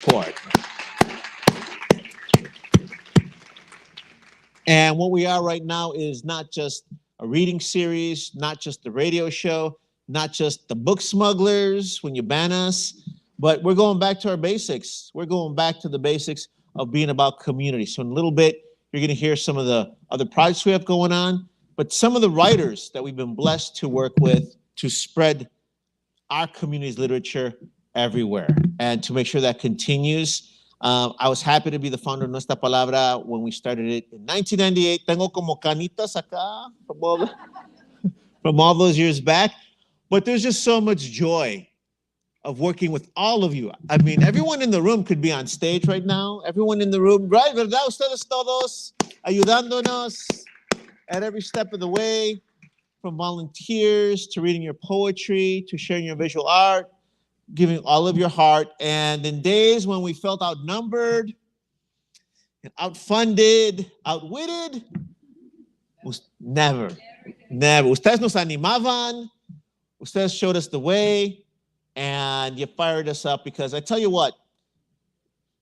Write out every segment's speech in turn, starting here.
support. And what we are right now is not just a reading series, not just the radio show, not just the book smugglers when you ban us, but we're going back to our basics. We're going back to the basics of being about community. So in a little bit, you're going to hear some of the other projects we have going on, but some of the writers that we've been blessed to work with to spread our community's literature everywhere and to make sure that continues. I was happy to be the founder of Nuestra Palabra when we started it in 1998. Tengo como canitas acá from all those years back. But there's just so much joy of working with all of you. I mean, everyone in the room could be on stage right now. Everyone in the room, right? ¿Verdad? Ustedes todos ayudándonos at every step of the way, from volunteers to reading your poetry to sharing your visual art, giving all of your heart. And in days when we felt outnumbered and outfunded, outwitted, never. Ustedes nos animaban, ustedes showed us the way, and you fired us up because I tell you what,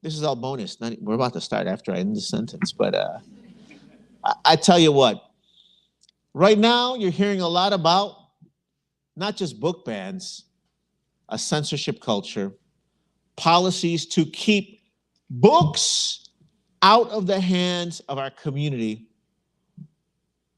this is all bonus. We're about to start after I end the sentence, but I tell you what, right now you're hearing a lot about not just book bans, a censorship culture, policies to keep books out of the hands of our community.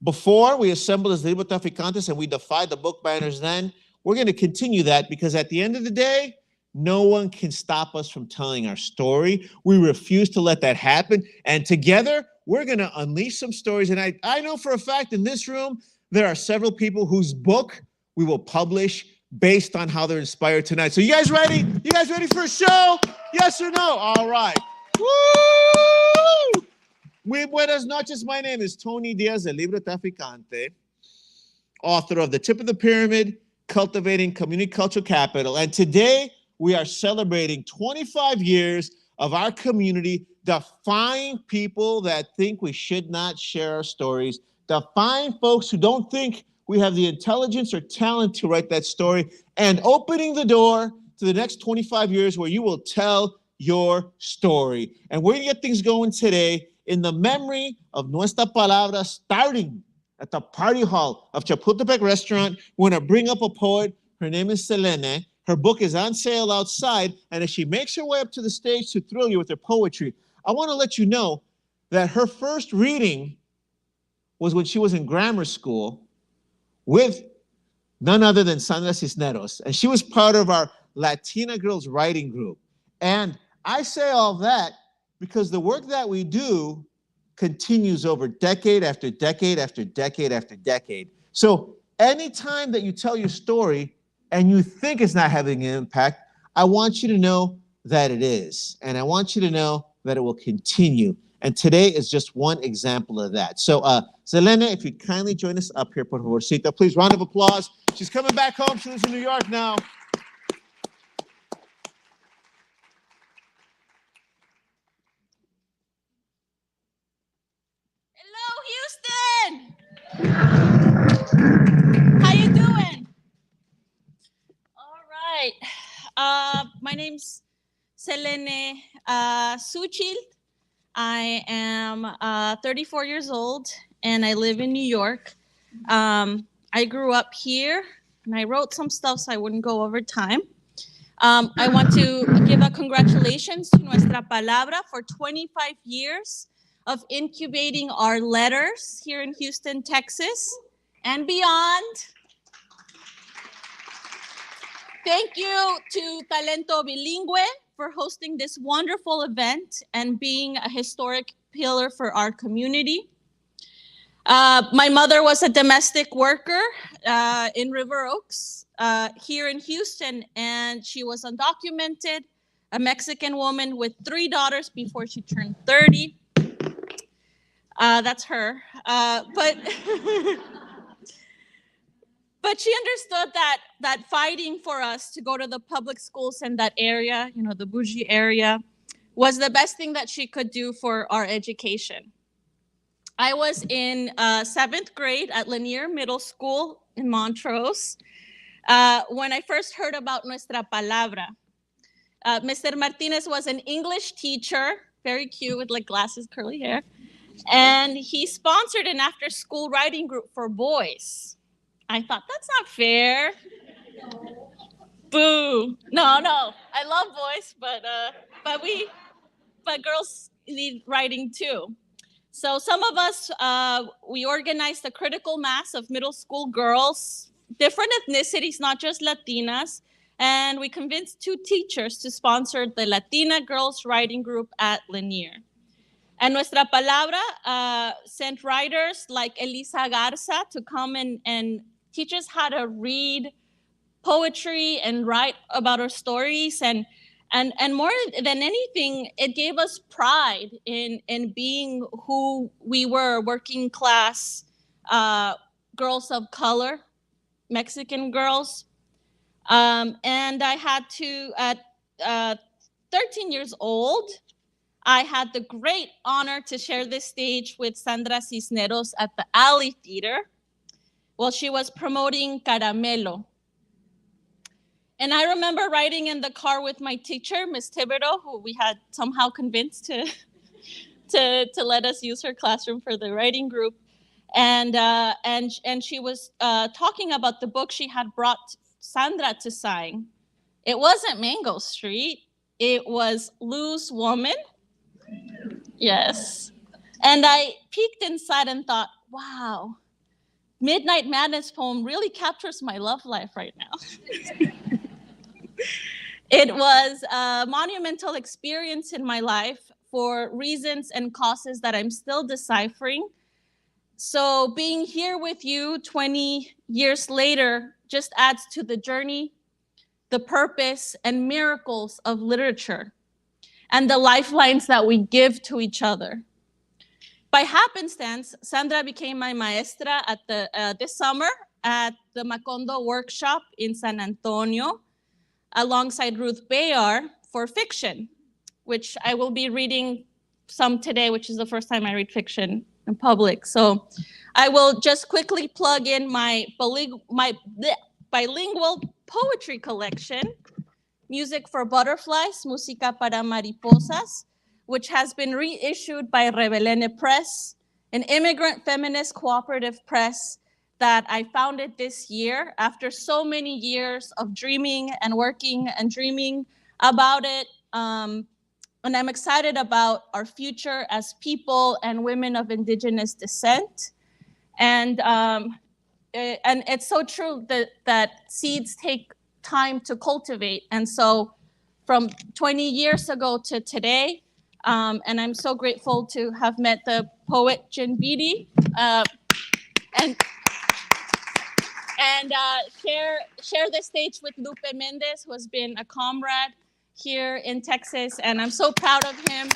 Before we assembled as Libro Traficantes and we defied the book banners then, we're going to continue that because at the end of the day, no one can stop us from telling our story. We refuse to let that happen. And together, we're going to unleash some stories. And I know for a fact in this room, there are several people whose book we will publish based on how they're inspired tonight. So you guys ready? You guys ready for a show? Yes or no? All right. Woo! Muy buenas noches. My name is Tony Diaz, el Libro Traficante, author of The Tip of the Pyramid, Cultivating Community Cultural Capital. And today we are celebrating 25 years of our community defying people that think we should not share our stories, defying folks who don't think we have the intelligence or talent to write that story, and opening the door to the next 25 years where you will tell your story. And we're going to get things going today in the memory of Nuestra Palabra, starting at the party hall of Chapultepec Restaurant. We're going to bring up a poet. Her name is Zelene. Her book is on sale outside. And as she makes her way up to the stage to thrill you with her poetry, I want to let you know that her first reading was when she was in grammar school with none other than Sandra Cisneros. And she was part of our Latina Girls Writing Group. And I say all that because the work that we do continues over decade after decade after decade after decade. So anytime that you tell your story and you think it's not having an impact, I want you to know that it is. And I want you to know that it will continue. And today is just one example of that. So, Zelene, if you'd kindly join us up here, por favorcito, please, round of applause. She's coming back home. She lives in New York now. Hello, Houston. How you doing? All right. My name's Zelene Suchilt. I am 34 years old, and I live in New York. I grew up here, and I wrote some stuff so I wouldn't go over time. I want to give a congratulations to Nuestra Palabra for 25 years of incubating our letters here in Houston, Texas, and beyond. Thank you to Talento Bilingue for hosting this wonderful event and being a historic pillar for our community. My mother was a domestic worker in River Oaks here in Houston, and she was undocumented, a Mexican woman with 3 daughters before she turned 30. That's her. But she understood that fighting for us to go to the public schools in that area, you know, the bougie area, was the best thing that she could do for our education. I was in 7th grade at Lanier Middle School in Montrose when I first heard about Nuestra Palabra. Mr. Martinez was an English teacher, very cute with like glasses, curly hair. And he sponsored an after-school writing group for boys. I thought, that's not fair. Boo. No, I love boys, but girls need writing too. So some of us, we organized a critical mass of middle school girls, different ethnicities, not just Latinas, and we convinced 2 teachers to sponsor the Latina Girls Writing Group at Lanier. And Nuestra Palabra sent writers like Elisa Garza to come and teach us how to read poetry and write about our stories. And more than anything, it gave us pride in being who we were, working class girls of color, Mexican girls. And I had to, at 13 years old, I had the great honor to share this stage with Sandra Cisneros at the Alley Theater while she was promoting Caramelo. And I remember riding in the car with my teacher, Miss Thibodeau, who we had somehow convinced to let us use her classroom for the writing group. And she was talking about the book she had brought Sandra to sign. It wasn't Mango Street. It was Loose Woman. Yes. And I peeked inside and thought, wow, Midnight Madness poem really captures my love life right now. It was a monumental experience in my life for reasons and causes that I'm still deciphering. So being here with you 20 years later just adds to the journey, the purpose, and miracles of literature, and the lifelines that we give to each other. By happenstance, Sandra became my maestra at this summer at the Macondo workshop in San Antonio, alongside Ruth Bayar for fiction, which I will be reading some today, which is the first time I read fiction in public. So I will just quickly plug in my bilingual poetry collection, Music for Butterflies, Música para Mariposas, which has been reissued by Rebelene Press, an immigrant feminist cooperative press that I founded this year after so many years of dreaming and working and dreaming about it. And I'm excited about our future as people and women of indigenous descent. And it's so true that seeds take time to cultivate. And so from 20 years ago to today, and I'm so grateful to have met the poet Jan Beatty and share the stage with Lupe Mendez, who has been a comrade here in Texas, and I'm so proud of him.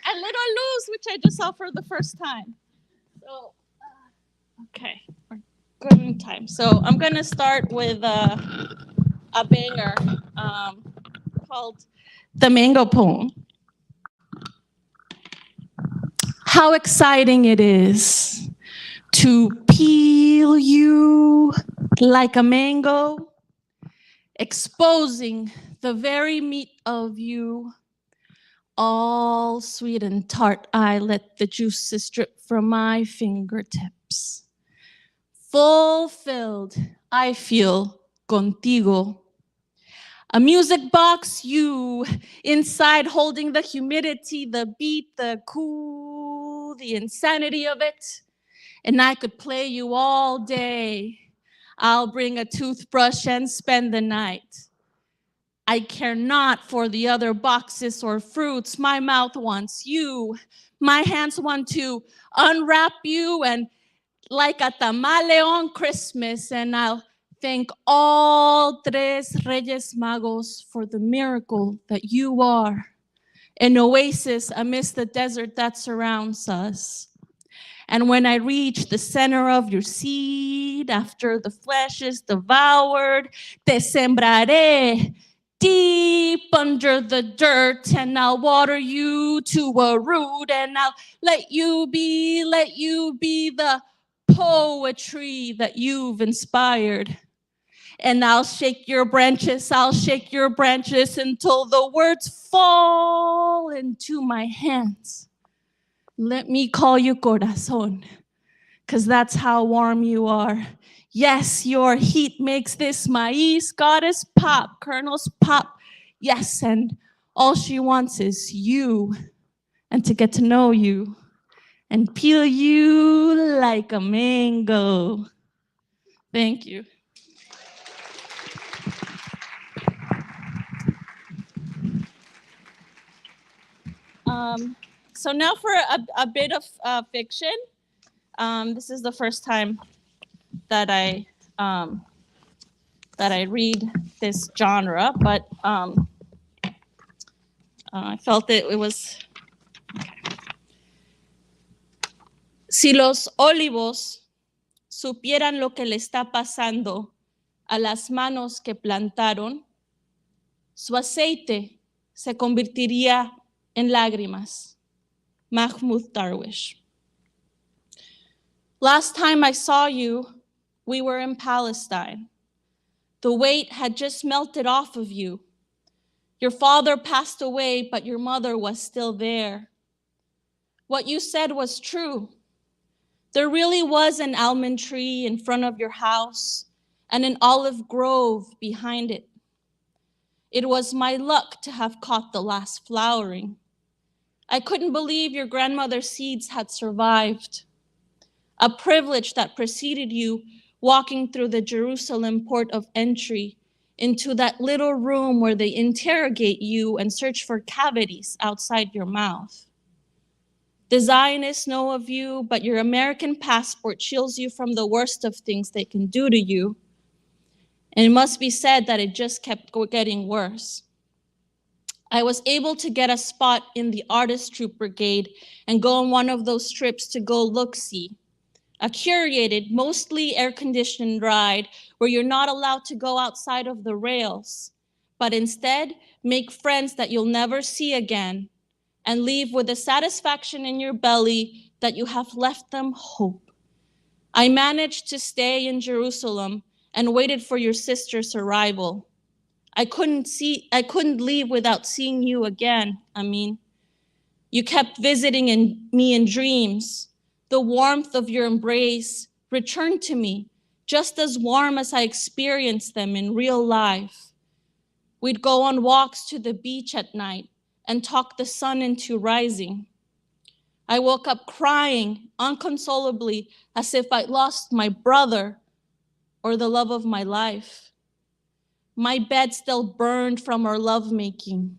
And Little Luz, which I just saw for the first time. So, okay, we're good in time. So I'm gonna start with a banger called The Mango Poem. How exciting it is to peel you like a mango, exposing the very meat of you. All sweet and tart, I let the juices drip from my fingertips. Fulfilled, I feel contigo. A music box, you inside holding the humidity, the beat, the cool, the insanity of it. And I could play you all day. I'll bring a toothbrush and spend the night. I care not for the other boxes or fruits. My mouth wants you. My hands want to unwrap you and like a tamale on Christmas. And I'll thank all tres Reyes Magos for the miracle that you are, an oasis amidst the desert that surrounds us. And when I reach the center of your seed, after the flesh is devoured, te sembraré deep under the dirt, and I'll water you to a root, and I'll let you be the poetry that you've inspired. And I'll shake your branches until the words fall into my hands. Let me call you corazón, because that's how warm you are. Yes, your heat makes this maíz goddess pop, kernels pop. Yes, and all she wants is you, and to get to know you, and peel you like a mango. Thank you. So now for a bit of fiction. This is the first time that I read this genre, but I felt it was. Si los olivos supieran lo que le está pasando a las manos que plantaron, su aceite se convertiría en lágrimas. Mahmoud Darwish. Last time I saw you, we were in Palestine. The weight had just melted off of you. Your father passed away, but your mother was still there. What you said was true. There really was an almond tree in front of your house and an olive grove behind it. It was my luck to have caught the last flowering. I couldn't believe your grandmother's seeds had survived. A privilege that preceded you walking through the Jerusalem port of entry into that little room where they interrogate you and search for cavities outside your mouth. The Zionists know of you, but your American passport shields you from the worst of things they can do to you. And it must be said that it just kept getting worse. I was able to get a spot in the Artist Troop Brigade and go on one of those trips to go look-see. A curated, mostly air-conditioned ride where you're not allowed to go outside of the rails, but instead make friends that you'll never see again and leave with the satisfaction in your belly that you have left them hope. I managed to stay in Jerusalem and waited for your sister's arrival. I couldn't leave without seeing you again, Amin. You kept visiting me in dreams. The warmth of your embrace returned to me, just as warm as I experienced them in real life. We'd go on walks to the beach at night and talk the sun into rising. I woke up crying unconsolably as if I'd lost my brother or the love of my life. My bed still burned from our lovemaking.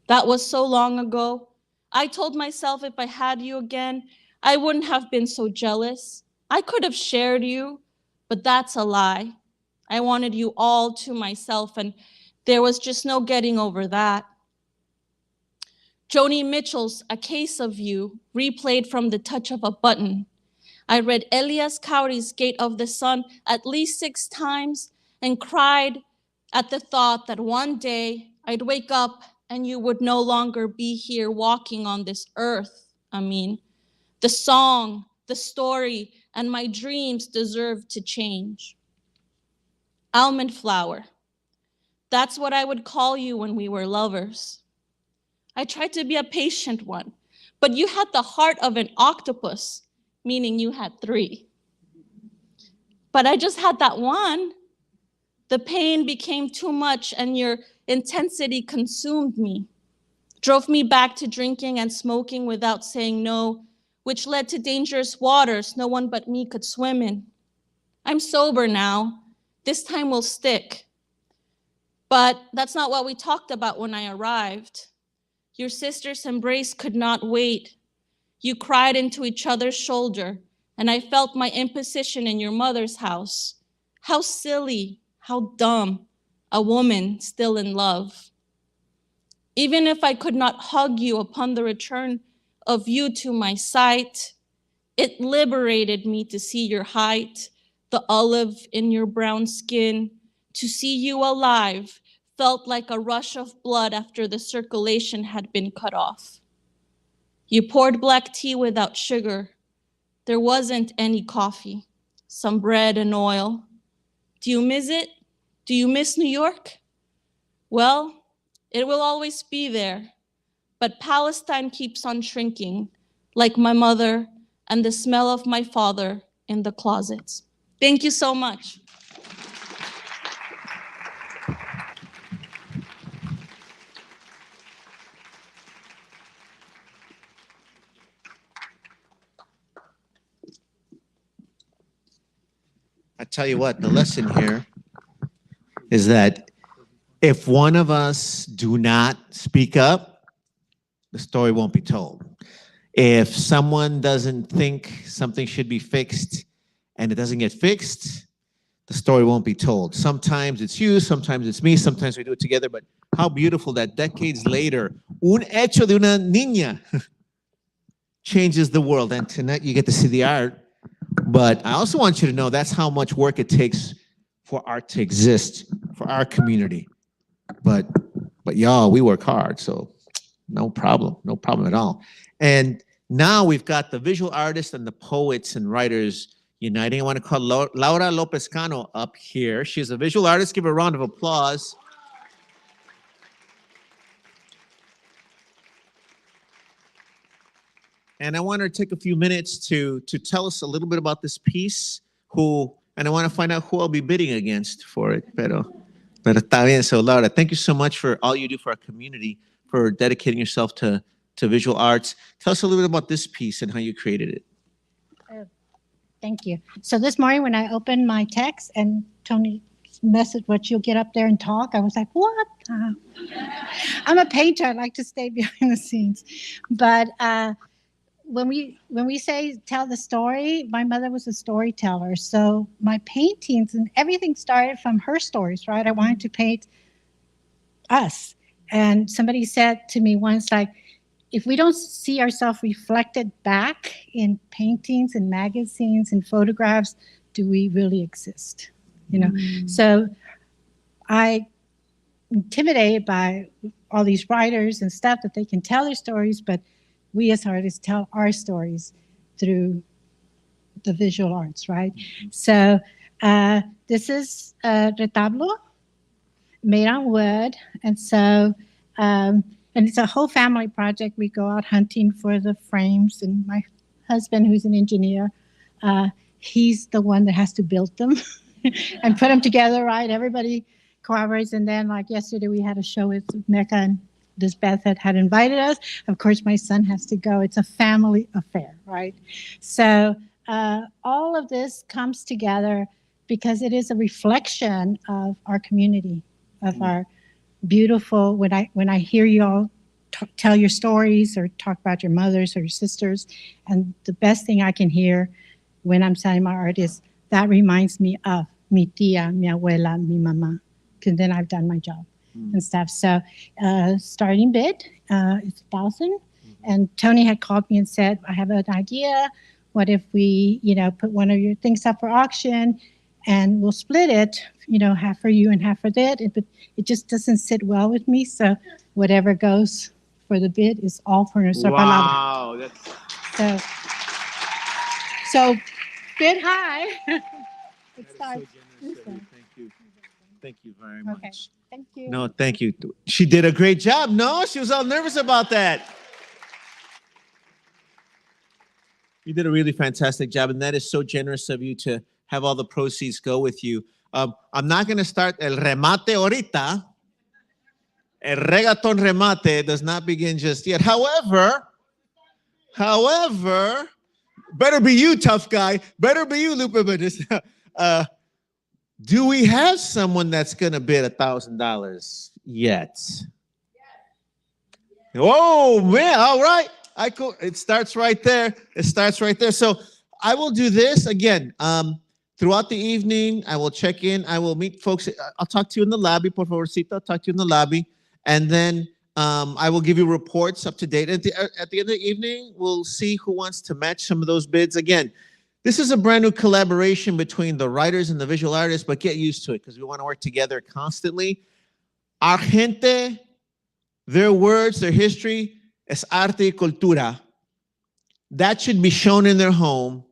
That was so long ago. I told myself if I had you again, I wouldn't have been so jealous. I could have shared you, but that's a lie. I wanted you all to myself, and there was just no getting over that. Joni Mitchell's A Case of You, replayed from the touch of a button. I read Elias Cowdery's Gate of the Sun at least 6 times and cried at the thought that one day I'd wake up and you would no longer be here walking on this earth. I mean, the song, the story, and my dreams deserve to change. Almond flower. That's what I would call you when we were lovers. I tried to be a patient one, but you had the heart of an octopus, meaning you had 3. But I just had that one. The pain became too much and your intensity consumed me, drove me back to drinking and smoking without saying no, which led to dangerous waters no one but me could swim in. I'm sober now. This time will stick. But that's not what we talked about when I arrived. Your sister's embrace could not wait. You cried into each other's shoulder, and I felt my imposition in your mother's house. How silly, how dumb, a woman still in love. Even if I could not hug you upon the return of you to my sight, it liberated me to see your height, the olive in your brown skin. To see you alive felt like a rush of blood after the circulation had been cut off. You poured black tea without sugar. There wasn't any coffee, some bread and oil. Do you miss it? Do you miss New York? Well, it will always be there, but Palestine keeps on shrinking, like my mother and the smell of my father in the closets. Thank you so much. I tell you what, the lesson here is that if one of us do not speak up, the story won't be told. If someone doesn't think something should be fixed and it doesn't get fixed, the story won't be told. Sometimes it's you, sometimes it's me, sometimes we do it together, but how beautiful that decades later, un hecho de una niña changes the world. And tonight you get to see the art. But I also want you to know that's how much work it takes for art to exist, for our community. But y'all, we work hard, so no problem at all. And now we've got the visual artists and the poets and writers uniting. I want to call Laura Lopez Cano up here. She's a visual artist. Give her a round of applause. And I want her to take a few minutes to tell us a little bit about this piece, and I want to find out who I'll be bidding against for it. Pero está bien. So Laura, thank you so much for all you do for our community, for dedicating yourself to visual arts. Tell us a little bit about this piece and how you created it. Thank you. So this morning when I opened my text and Tony messaged what you'll get up there and talk, I was like, what? I'm a painter. I like to stay behind the scenes. But when we say tell the story, my mother was a storyteller. So my paintings and everything started from her stories, right? I wanted to paint us. And somebody said to me once, like, if we don't see ourselves reflected back in paintings and magazines and photographs, do we really exist? You know? So I'm intimidated by all these writers and stuff that they can tell their stories, but we as artists tell our stories through the visual arts, right? So this is a retablo made on wood. And so, and it's a whole family project. We go out hunting for the frames, and my husband, who's an engineer, he's the one that has to build them and put them together, right? Everybody cooperates. And then, like yesterday, we had a show with Mecca, and this Beth had invited us. Of course, my son has to go. It's a family affair, right? So all of this comes together because it is a reflection of our community, of our beautiful. When I hear you all tell your stories or talk about your mothers or your sisters, and the best thing I can hear when I'm selling my art is that reminds me of mi tía, mi abuela, mi mamá, because then I've done my job and stuff. So starting bid is 1,000. And Tony had called me and said, I have an idea. What if we, put one of your things up for auction and we'll split it, half for you and half for that. But it just doesn't sit well with me. So whatever goes for the bid is all for Nuestra Palabra. Wow. So bid high. That is so generous of you. Thank you. Thank you very much. Okay. Thank you. No, thank you. She did a great job. No, she was all nervous about that. You did a really fantastic job, and that is so generous of you to have all the proceeds go with you. I'm not going to start el remate ahorita. El reggaeton remate does not begin just yet. However, better be you, tough guy. Better be you, Lupe Mendez. Do we have someone that's going to bid $1,000 yet? Oh, man. All right. It starts right there. So I will do this again. Throughout the evening, I will check in. I will meet folks. I'll talk to you in the lobby, por favorcito. I'll talk to you in the lobby. And then I will give you reports up to date. At the end of the evening, we'll see who wants to match some of those bids. Again, this is a brand new collaboration between the writers and the visual artists, but get used to it because we want to work together constantly. Our gente, their words, their history, es arte y cultura. That should be shown in their home.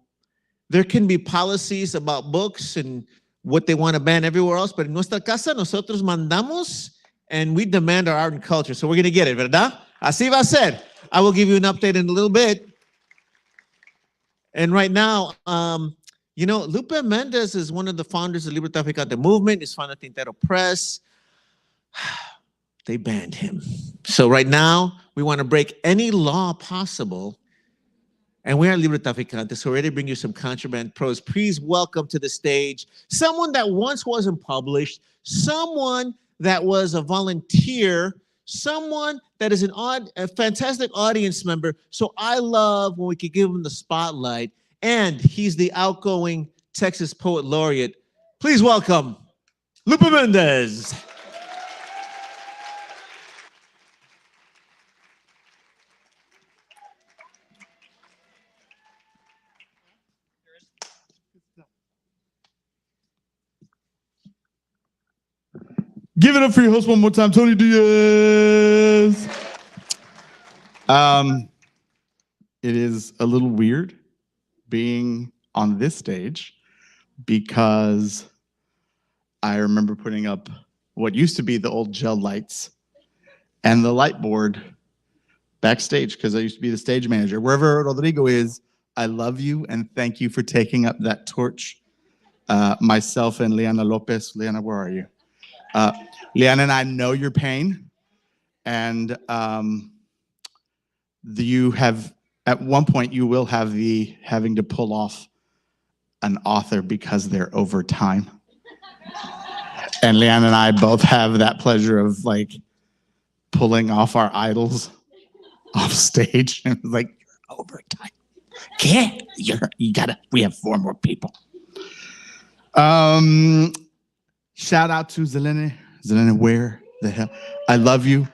There can be policies about books and what they want to ban everywhere else, but en nuestra casa nosotros mandamos and we demand our art and culture. So we're going to get it, ¿verdad? Así va a ser. I will give you an update in a little bit. And right now, you know, Lupe Mendez is one of the founders of Libre Traficante movement. He's founded Tintero Press. They banned him. So right now, we want to break any law possible. And we are Libre Traficante, so we're ready to bring you some contraband pros. Please welcome to the stage someone that once wasn't published, someone that was a volunteer, someone that is a fantastic audience member. So I love when we can give him the spotlight. And he's the outgoing Texas Poet Laureate. Please welcome Lupe Mendez. Give it up for your host one more time, Tony Diaz. It is a little weird being on this stage because I remember putting up what used to be the old gel lights and the light board backstage because I used to be the stage manager. Wherever Rodrigo is, I love you and thank you for taking up that torch. Myself and Liana Lopez. Liana, where are you? Liana and I know your pain, and you have, at one point, you will have the having to pull off an author because they're over time. And Liana and I both have that pleasure of like pulling off our idols off stage and like, you're over time. Can't, you gotta, we have 4 more people. Shout out to Zelene. Zelene, where the hell? I love you.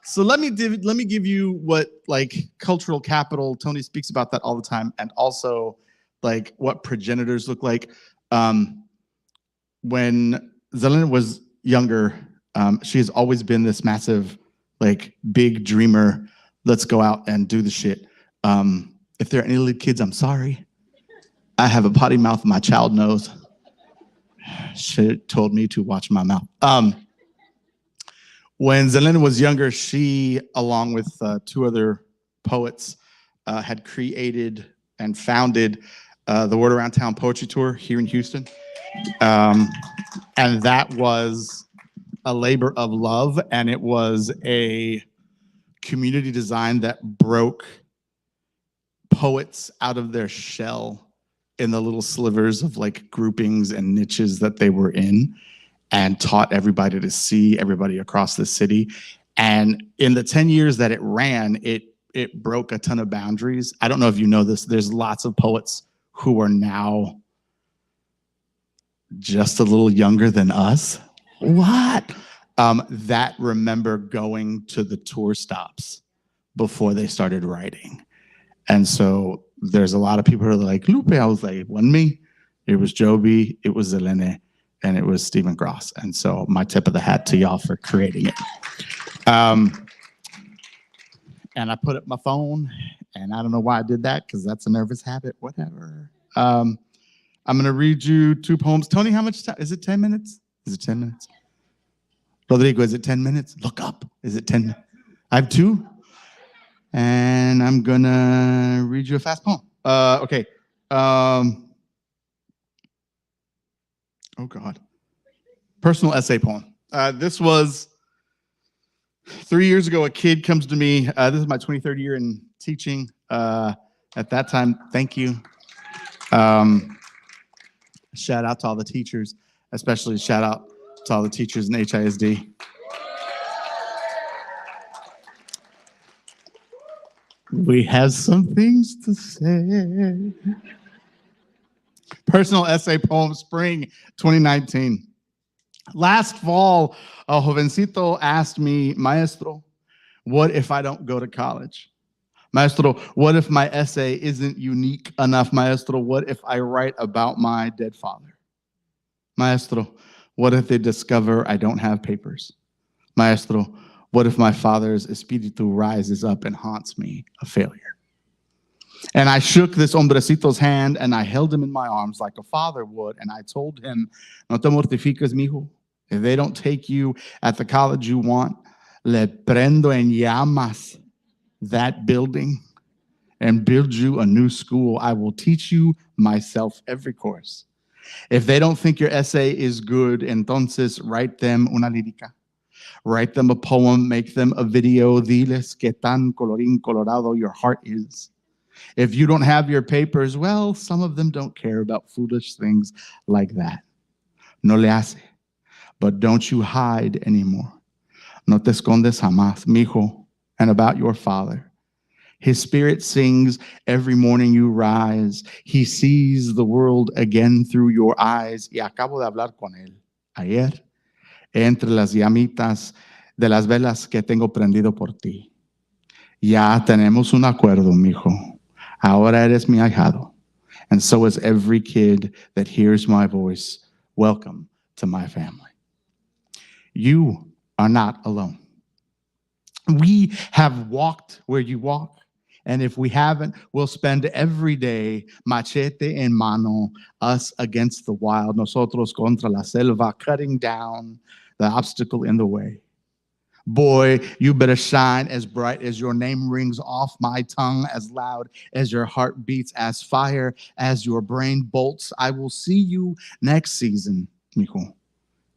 So let me give you what like cultural capital. Tony speaks about that all the time, and also like what progenitors look like. When Zelene was younger, she has always been this massive, like big dreamer. Let's go out and do the shit. If there are any little kids, I'm sorry. I have a potty mouth my child knows. She told me to watch my mouth. When Zelene was younger, she, along with 2 other poets, had created and founded the Word Around Town Poetry Tour here in Houston. And that was a labor of love, and it was a community design that broke poets out of their shell in the little slivers of like groupings and niches that they were in, and taught everybody to see everybody across the city. And in the 10 years that it ran, it broke a ton of boundaries. I don't know if you know this, there's lots of poets who are now just a little younger than us. What? That remember going to the tour stops before they started writing. And so there's a lot of people who are like, Lupe. I was like, it wasn't me. It was Joby, it was Zelene, and it was Stephen Gross. And so my tip of the hat to y'all for creating it. And I put up my phone, and I don't know why I did that, because that's a nervous habit, whatever. I'm going to read you 2 poems. Tony, how much time? Is it 10 minutes? Is it 10 minutes? Rodrigo, is it 10 minutes? Look up. Is it 10? I have 2. And I'm gonna read you a fast poem. Okay. Oh God. Personal essay poem. This was 3 years ago. A kid comes to me. This is my 23rd year in teaching. At that time, thank you. Shout out to all the teachers, especially shout out to all the teachers in HISD. We have some things to say. Personal essay poem, spring 2019. Last fall, a jovencito asked me, Maestro, what if I don't go to college? Maestro, what if my essay isn't unique enough? Maestro, what if I write about my dead father? Maestro, what if they discover I don't have papers? Maestro, what if my father's espíritu rises up and haunts me, a failure? And I shook this hombrecito's hand and I held him in my arms like a father would. And I told him, no te mortifiques, mijo. If they don't take you at the college you want, le prendo en llamas that building and build you a new school. I will teach you myself every course. If they don't think your essay is good, entonces write them una lírica. Write them a poem, make them a video. Diles que tan colorín colorado your heart is. If you don't have your papers, well, some of them don't care about foolish things like that. No le hace. But don't you hide anymore. No te escondes jamás, mijo. And about your father. His spirit sings every morning you rise. He sees the world again through your eyes. Y acabo de hablar con él ayer, entre las llamitas de las velas que tengo prendido por ti. Ya tenemos un acuerdo, mijo. Ahora eres mi ahijado. And so is every kid that hears my voice. Welcome to my family. You are not alone. We have walked where you walk. And if we haven't, we'll spend every day machete en mano, us against the wild, nosotros contra la selva, cutting down the obstacle in the way. Boy, you better shine as bright as your name rings off my tongue, as loud as your heart beats, as fire as your brain bolts. I will see you next season, mijo.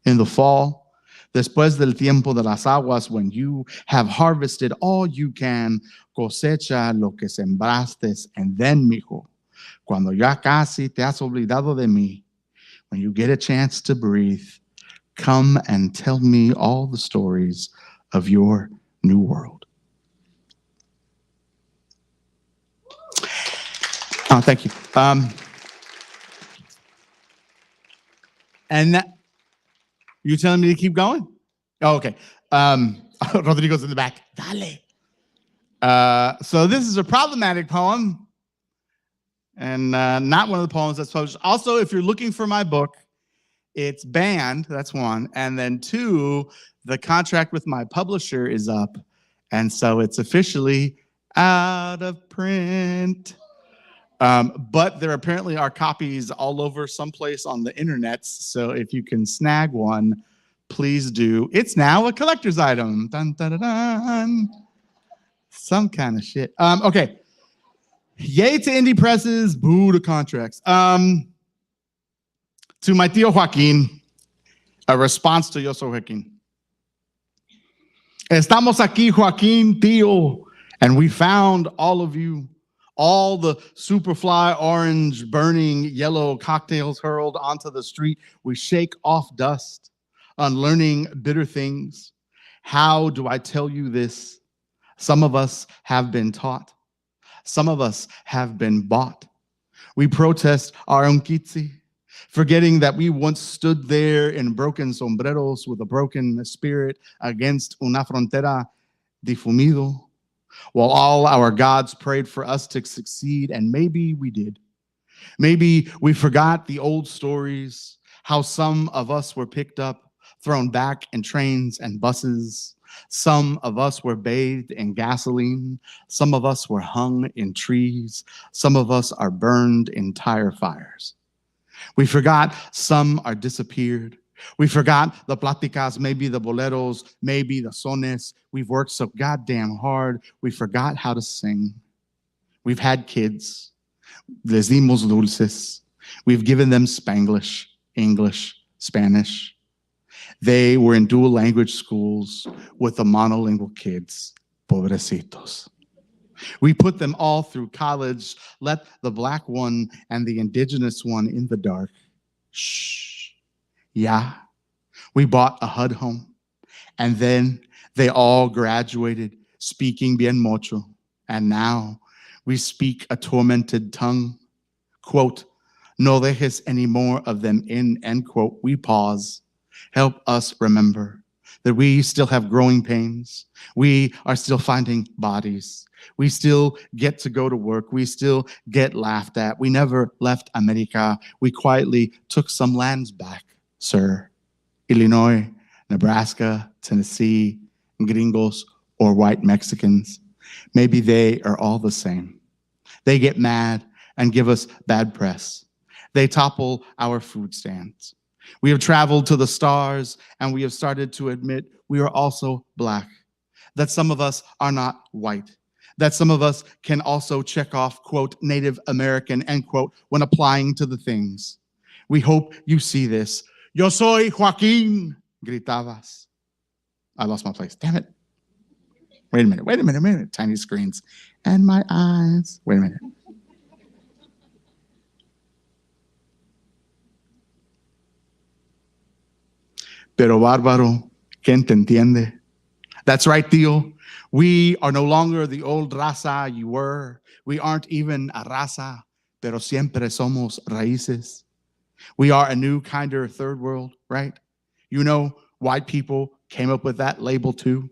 In the fall, después del tiempo de las aguas, when you have harvested all you can, cosecha lo que sembraste. And then, mijo, cuando ya casi te has olvidado de mí, when you get a chance to breathe, come and tell me all the stories of your new world. Oh, thank you. And you telling me to keep going? Oh, okay. Rodrigo's in the back. Dale. So this is a problematic poem, and not one of the poems that's published. Also, if you're looking for my book, it's banned. That's one. And then two, the contract with my publisher is up. And so it's officially out of print. But there apparently are copies all over someplace on the internet. So if you can snag one, please do. It's now a collector's item. Dun, dun, dun, dun. Some kind of shit. Okay. Yay to indie presses, boo to contracts. To my tío Joaquín, a response to Yo Soy Joaquín. Estamos aquí, Joaquín, tío, and we found all of you. All the superfly orange, burning yellow cocktails hurled onto the street. We shake off dust, unlearning bitter things. How do I tell you this? Some of us have been taught. Some of us have been bought. We protest our own kitsi, forgetting that we once stood there in broken sombreros with a broken spirit against una frontera difumido, while all our gods prayed for us to succeed, and maybe we did. Maybe we forgot the old stories, how some of us were picked up, thrown back in trains and buses. Some of us were bathed in gasoline. Some of us were hung in trees. Some of us are burned in tire fires. We forgot some are disappeared. We forgot the platicas, maybe the boleros, maybe the sones. We've worked so goddamn hard, we forgot how to sing. We've had kids. Les dimos dulces. We've given them Spanglish, English, Spanish. They were in dual language schools with the monolingual kids, pobrecitos. We put them all through college, let the black one and the indigenous one in the dark. Shh. Yeah. We bought a HUD home, and then they all graduated speaking bien mocho. And now we speak a tormented tongue. Quote, no dejes any more of them in, end quote. We pause. Help us remember that we still have growing pains. We are still finding bodies. We still get to go to work. We still get laughed at. We never left America. We quietly took some lands back, sir. Illinois, Nebraska, Tennessee, gringos, or white Mexicans. Maybe they are all the same. They get mad and give us bad press. They topple our food stands. We have traveled to the stars, and we have started to admit we are also Black, that some of us are not white, that some of us can also check off, quote, Native American, end quote, when applying to the things. We hope you see this. Yo soy Joaquín, gritabas. I lost my place. Damn it. Wait a minute. Tiny screens. And my eyes. Wait a minute. Pero bárbaro, ¿quién te entiende? That's right, Tío. We are no longer the old raza you were. We aren't even a raza, pero siempre somos raíces. We are a new, kinder third world, right? You know, white people came up with that label too.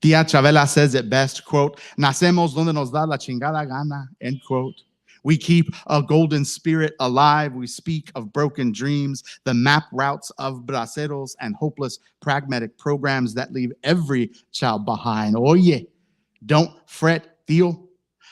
Tía Chavela says it best, quote, nacemos donde nos da la chingada gana, end quote. We keep a golden spirit alive. We speak of broken dreams, the map routes of braceros and hopeless pragmatic programs that leave every child behind. Oye, don't fret, Tío.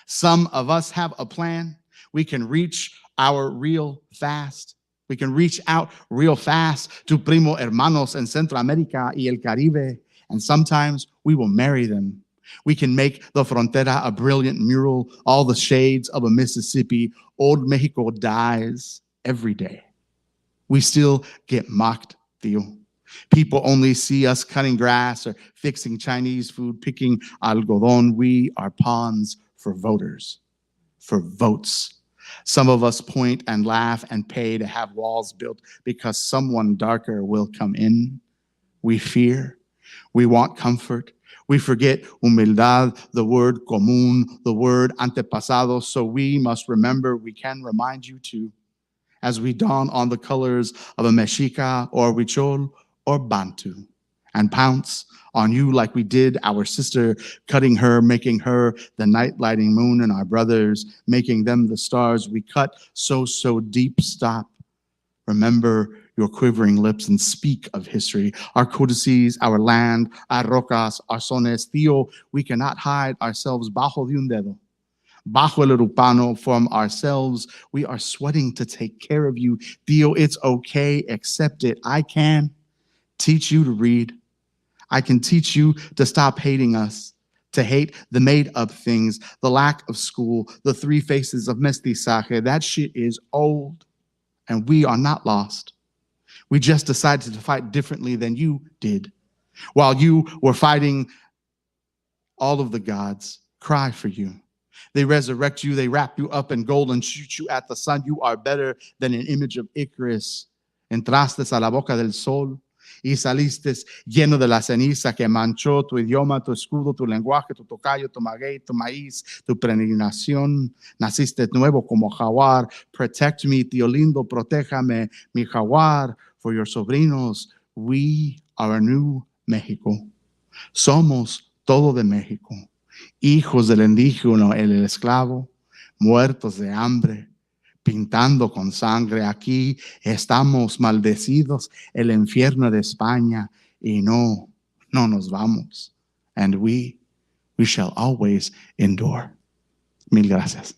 Some of us have a plan. We can reach our real fast. We can reach out real fast to primo hermanos in Centro America y el Caribe. And sometimes we will marry them. We can make the frontera a brilliant mural, all the shades of a Mississippi. Old Mexico dies every day. We still get mocked, Tío. People only see us cutting grass or fixing Chinese food, picking algodón. We are pawns for voters, for votes. Some of us point and laugh and pay to have walls built because someone darker will come in. We fear. We want comfort. We forget humildad, the word común, the word antepasado. So we must remember, we can remind you too, as we don on the colors of a Mexica or Huichol or Bantu, and pounce on you like we did our sister, cutting her, making her the night lighting moon, and our brothers, making them the stars. We cut so deep. Stop. Remember your quivering lips and speak of history, our codices, our land, our rocas, our sones. Tío, we cannot hide ourselves bajo de un dedo, bajo el urupano. From ourselves, we are sweating to take care of you. Tío, it's okay, accept it. I can teach you to read. I can teach you to stop hating us, to hate the made-up things, the lack of school, the three faces of mestizaje. That shit is old, and we are not lost. We just decided to fight differently than you did. While you were fighting, all of the gods cry for you. They resurrect you, they wrap you up in gold and shoot you at the sun. You are better than an image of Icarus. Entraste a la boca del sol y saliste lleno de la ceniza que manchó tu idioma, tu escudo, tu lenguaje, tu tocayo, tu maguey, tu maíz, tu peregrinación. Naciste nuevo como jaguar. Protect me, tío lindo, protéjame, mi jaguar. For your sobrinos, we are a new México. Somos todo de México. Hijos del indígena, el esclavo, muertos de hambre, pintando con sangre. Aquí estamos maldecidos, el infierno de España, y no nos vamos. And we shall always endure. Mil gracias.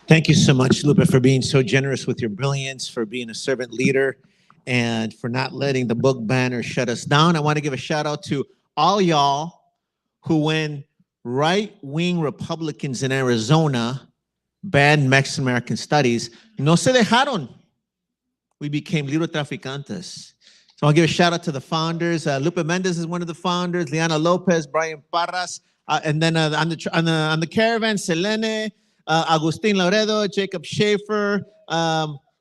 Thank you so much, Lupe, for being so generous with your brilliance, for being a servant leader, and for not letting the book banner shut us down. I want to give a shout out to all y'all who, when right-wing Republicans in Arizona banned Mexican American studies, no se dejaron. We became libro traficantes. So I'll give a shout out to the founders. Lupe Mendez is one of the founders, Laura Lopez, Brian Parras, and then on the caravan, Zelene, Agustin Laredo, Jacob Schaefer.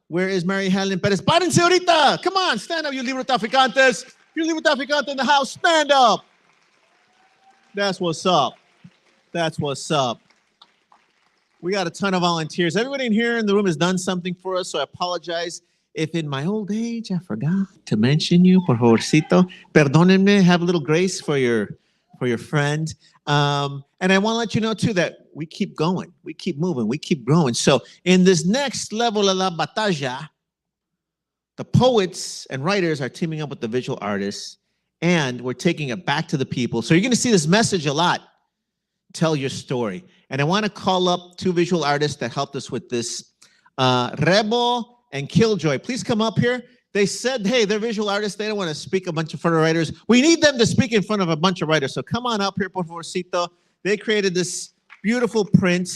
Where is Mary Helen Perez? Párense ahorita. Come on, stand up, you libro traficantes. You libro traficante in the house, stand up. That's what's up. That's what's up. We got a ton of volunteers. Everybody in here in the room has done something for us, so I apologize if in my old age I forgot to mention you. Por favorcito, perdónenme. Have a little grace for your friend. And I want to let you know too that we keep going, we keep moving, we keep growing. So in this next level of la batalla, the poets and writers are teaming up with the visual artists, and we're taking it back to the people. So you're going to see this message a lot. Tell your story. And I want to call up two visual artists that helped us with this, Rebo and Killjoy. Please come up here. They said, hey, they're visual artists. They don't want to speak a bunch in front of writers. We need them to speak in front of a bunch of writers. So come on up here, por favorcito. They created this beautiful print.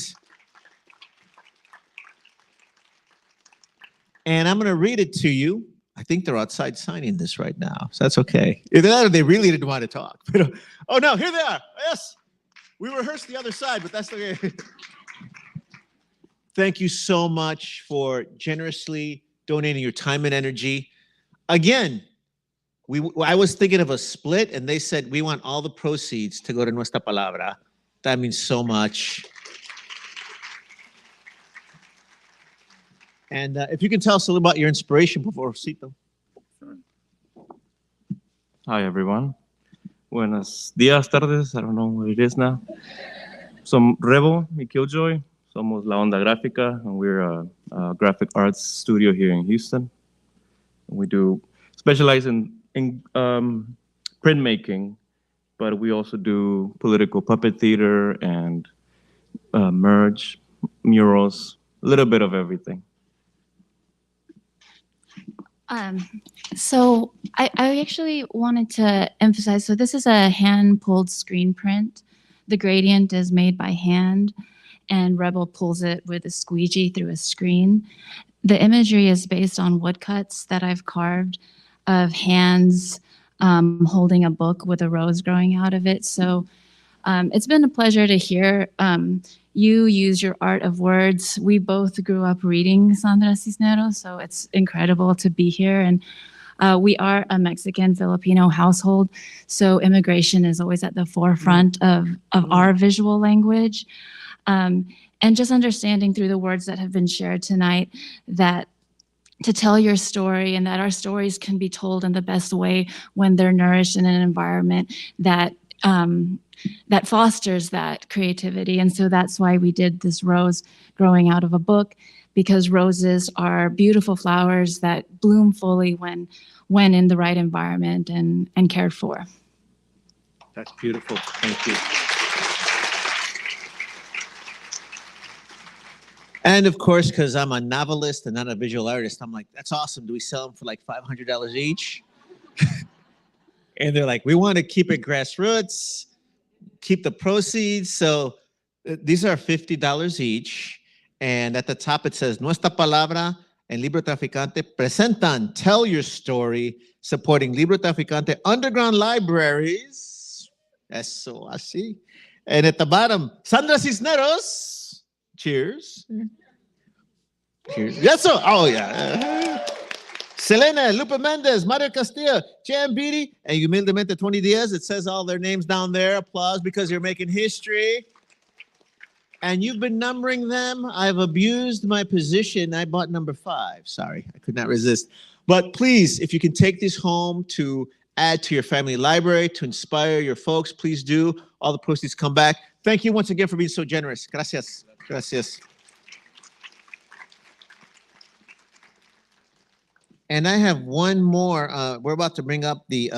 And I'm going to read it to you. I think they're outside signing this right now. So that's okay. Either that or they really didn't want to talk. Oh, no, here they are. Yes. We rehearsed the other side, but that's okay. Thank you so much for generously donating your time and energy. Again, I was thinking of a split, and they said we want all the proceeds to go to Nuestra Palabra. That means so much. And if you can tell us a little about your inspiration, por favorcito. Hi, everyone. Buenos días, tardes. I don't know what it is now. Som Rebo y Killjoy. Somos La Onda Gráfica, and we're a graphic arts studio here in Houston. We do specialize in printmaking, but we also do political puppet theater and merge, murals, a little bit of everything. So I actually wanted to emphasize, so this is a hand-pulled screen print. The gradient is made by hand, and Rebel pulls it with a squeegee through a screen. The imagery is based on woodcuts that I've carved of hands holding a book with a rose growing out of it. So it's been a pleasure to hear you use your art of words. We both grew up reading Sandra Cisneros, so it's incredible to be here. And we are a Mexican-Filipino household, so immigration is always at the forefront of our visual language. And just understanding through the words that have been shared tonight that to tell your story, and that our stories can be told in the best way when they're nourished in an environment that that fosters that creativity. And so that's why we did this rose growing out of a book, because roses are beautiful flowers that bloom fully when in the right environment and cared for. That's beautiful. Thank you. And of course, because I'm a novelist and not a visual artist, I'm like, that's awesome. Do we sell them for like $500 each? And they're like, we want to keep it grassroots, keep the proceeds. So these are $50 each. And at the top it says, Nuestra Palabra and Libro Traficante presentan, tell your story, supporting Libro Traficante underground libraries. Eso, así. And at the bottom, Sandra Cisneros. Cheers. Cheers. Yes, sir. Oh, yeah. Zelene, Lupe Mendez, Mario Castillo, Jan Beatty, and humildemente Tony Diaz. It says all their names down there. Applause because you're making history. And you've been numbering them. I've abused my position. I bought number 5. Sorry, I could not resist. But please, if you can take these home to add to your family library, to inspire your folks, please do. All the proceeds come back. Thank you once again for being so generous. Gracias. Gracias. And I have one more. We're about to bring up the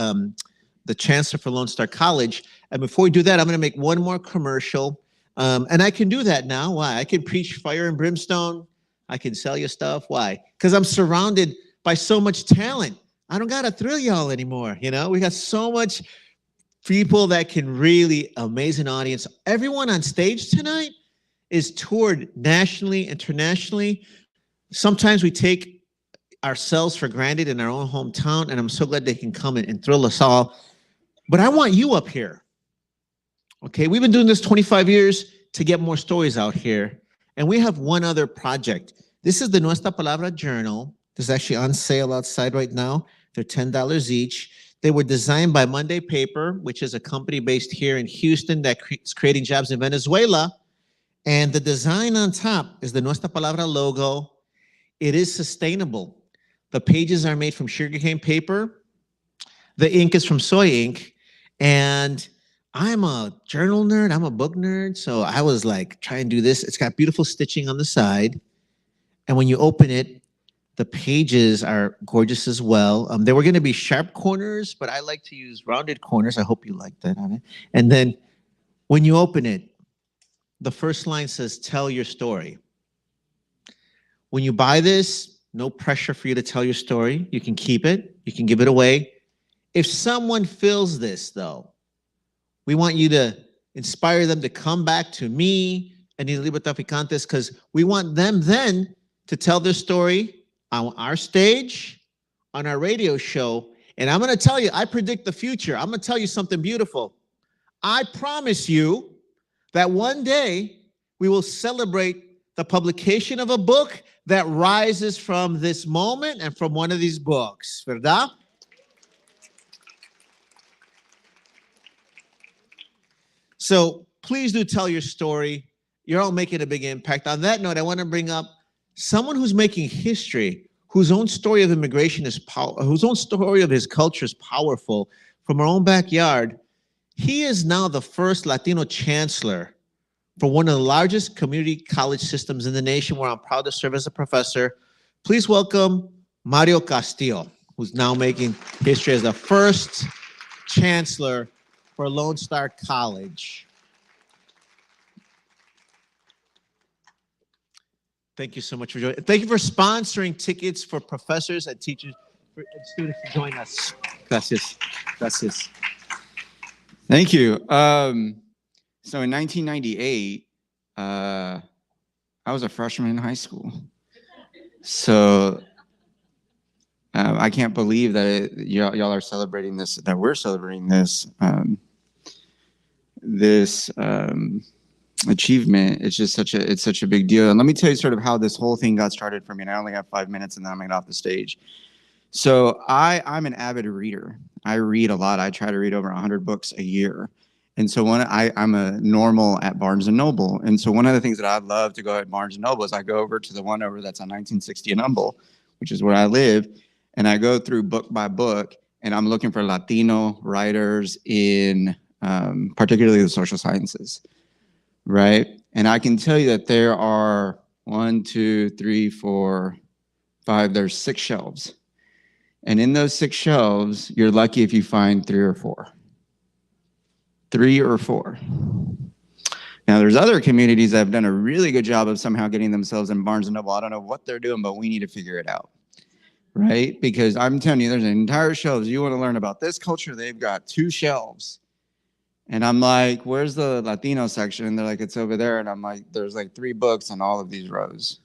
Chancellor for Lone Star College. And before we do that, I'm going to make one more commercial. And I can do that now. Why? I can preach fire and brimstone. I can sell you stuff. Why? Because I'm surrounded by so much talent. I don't got to thrill y'all anymore. You know, we got so much people that can really amaze an audience. Everyone on stage tonight is toured nationally, internationally. Sometimes we take ourselves for granted in our own hometown, and I'm so glad they can come and thrill us all. But I want you up here. Okay, we've been doing this 25 years to get more stories out here. And we have one other project. This is the Nuestra Palabra Journal. This is actually on sale outside right now. They're $10 each. They were designed by Monday Paper, which is a company based here in Houston that's creating jobs in Venezuela. And the design on top is the Nuestra Palabra logo. It is sustainable. The pages are made from sugarcane paper. The ink is from soy ink. And I'm a journal nerd. I'm a book nerd. So I was like, try and do this. It's got beautiful stitching on the side. And when you open it, the pages are gorgeous as well. There were going to be sharp corners, but I like to use rounded corners. I hope you like that on it. And then when you open it, the first line says, tell your story. When you buy this, no pressure for you to tell your story. You can keep it. You can give it away. If someone fills this, though, we want you to inspire them to come back to me and the Libertaficantes, because we want them then to tell their story on our stage, on our radio show. And I'm going to tell you, I predict the future. I'm going to tell you something beautiful. I promise you that one day we will celebrate the publication of a book that rises from this moment and from one of these books, ¿verdad? So please do tell your story. You're all making a big impact. On that note, I want to bring up someone who's making history, whose own story of immigration is powerful, whose own story of his culture is powerful, from our own backyard. He is now the first Latino chancellor for one of the largest community college systems in the nation, where I'm proud to serve as a professor. Please welcome Mario Castillo, who's now making history as the first chancellor for Lone Star College. Thank you so much for joining. Thank you for sponsoring tickets for professors and teachers and students to join us. Gracias. Gracias. Thank you. So in 1998, I was a freshman in high school. So I can't believe that y'all are celebrating this, that we're celebrating this, achievement. It's just such a big deal. And let me tell you sort of how this whole thing got started for me. And I only have 5 minutes and then I'm gonna get off the stage. So I'm an avid reader. I read a lot. I try to read over 100 books a year. And so I'm a normal at Barnes & Noble. And so one of the things that I love to go at Barnes & Noble is I go over to the one over that's on 1960 and Humble, which is where I live. And I go through book by book, and I'm looking for Latino writers in particularly the social sciences, right? And I can tell you that there are 1, 2, 3, 4, 5, there's 6 shelves. And in those 6 shelves, you're lucky if you find 3 or 4. 3 or 4. Now, there's other communities that have done a really good job of somehow getting themselves in Barnes & Noble. I don't know what they're doing, but we need to figure it out, right? Because I'm telling you, there's an entire shelves. You want to learn about this culture, they've got 2 shelves. And I'm like, where's the Latino section? And they're like, it's over there. And I'm like, there's like 3 books on all of these rows.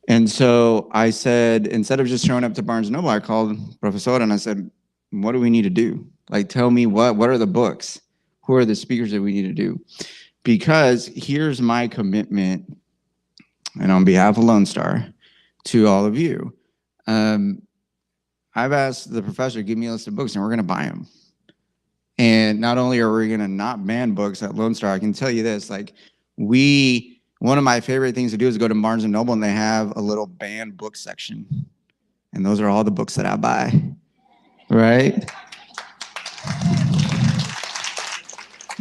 And so I said, instead of just showing up to Barnes & Noble, I called Professor and I said, what do we need to do? Like, tell me what are the books? Who are the speakers that we need to do? Because here's my commitment, and on behalf of Lone Star, to all of you. I've asked the professor, give me a list of books, and we're going to buy them. And not only are we going to not ban books at Lone Star, I can tell you this, like, one of my favorite things to do is go to Barnes & Noble, and they have a little banned book section. And those are all the books that I buy, right?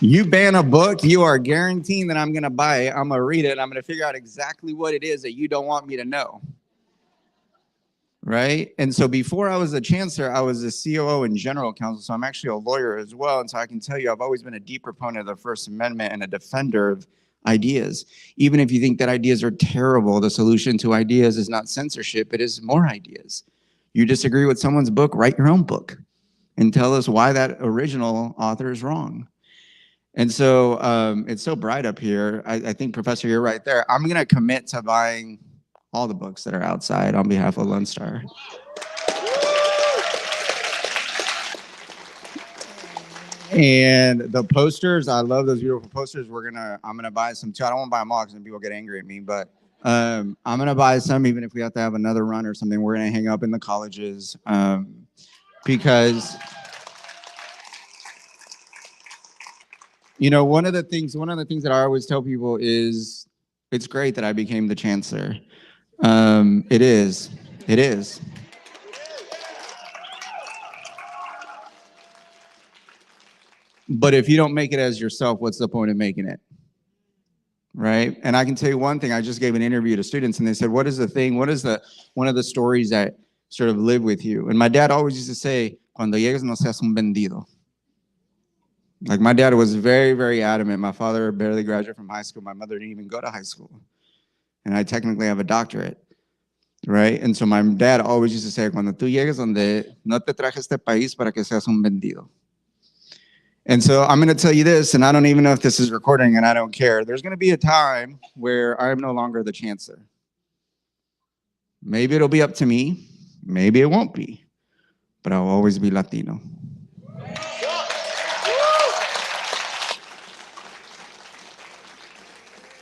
You ban a book, you are guaranteeing that I'm going to buy it. I'm going to read it. I'm going to figure out exactly what it is that you don't want me to know. Right? And so before I was a chancellor, I was a COO and general counsel. So I'm actually a lawyer as well. And so I can tell you, I've always been a deep proponent of the First Amendment and a defender of ideas. Even if you think that ideas are terrible, the solution to ideas is not censorship. It is more ideas. You disagree with someone's book, write your own book and tell us why that original author is wrong. And so it's so bright up here. I think, Professor, you're right there. I'm going to commit to buying all the books that are outside on behalf of Lone Star. And the posters, I love those beautiful posters. I'm gonna buy some too. I don't want to buy them all because people get angry at me, but I'm gonna buy some, even if we have to have another run or something. We're gonna hang up in the colleges because, you know, one of the things that I always tell people is it's great that I became the chancellor. It is. But if you don't make it as yourself, what's the point of making it? Right? And I can tell you one thing. I just gave an interview to students, and they said, what is the thing? What is one of the stories that sort of live with you? And my dad always used to say, cuando llegues no seas un vendido. Like, my dad was very, very adamant. My father barely graduated from high school. My mother didn't even go to high school. And I technically have a doctorate, right? And so my dad always used to say, cuando tú llegues donde no te traje este país para que seas un vendido. And so I'm going to tell you this, and I don't even know if this is recording, and I don't care. There's going to be a time where I'm no longer the chancellor. Maybe it'll be up to me. Maybe it won't be. But I'll always be Latino.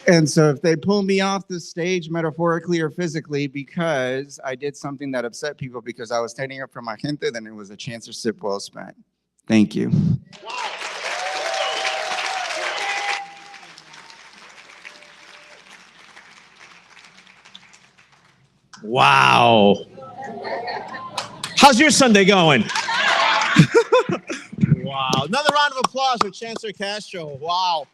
And so if they pull me off the stage, metaphorically or physically, because I did something that upset people because I was standing up for my gente, then it was a chancellorship well spent. Thank you. Wow. How's your Sunday going? Wow. Another round of applause for Chancellor Castro. Wow.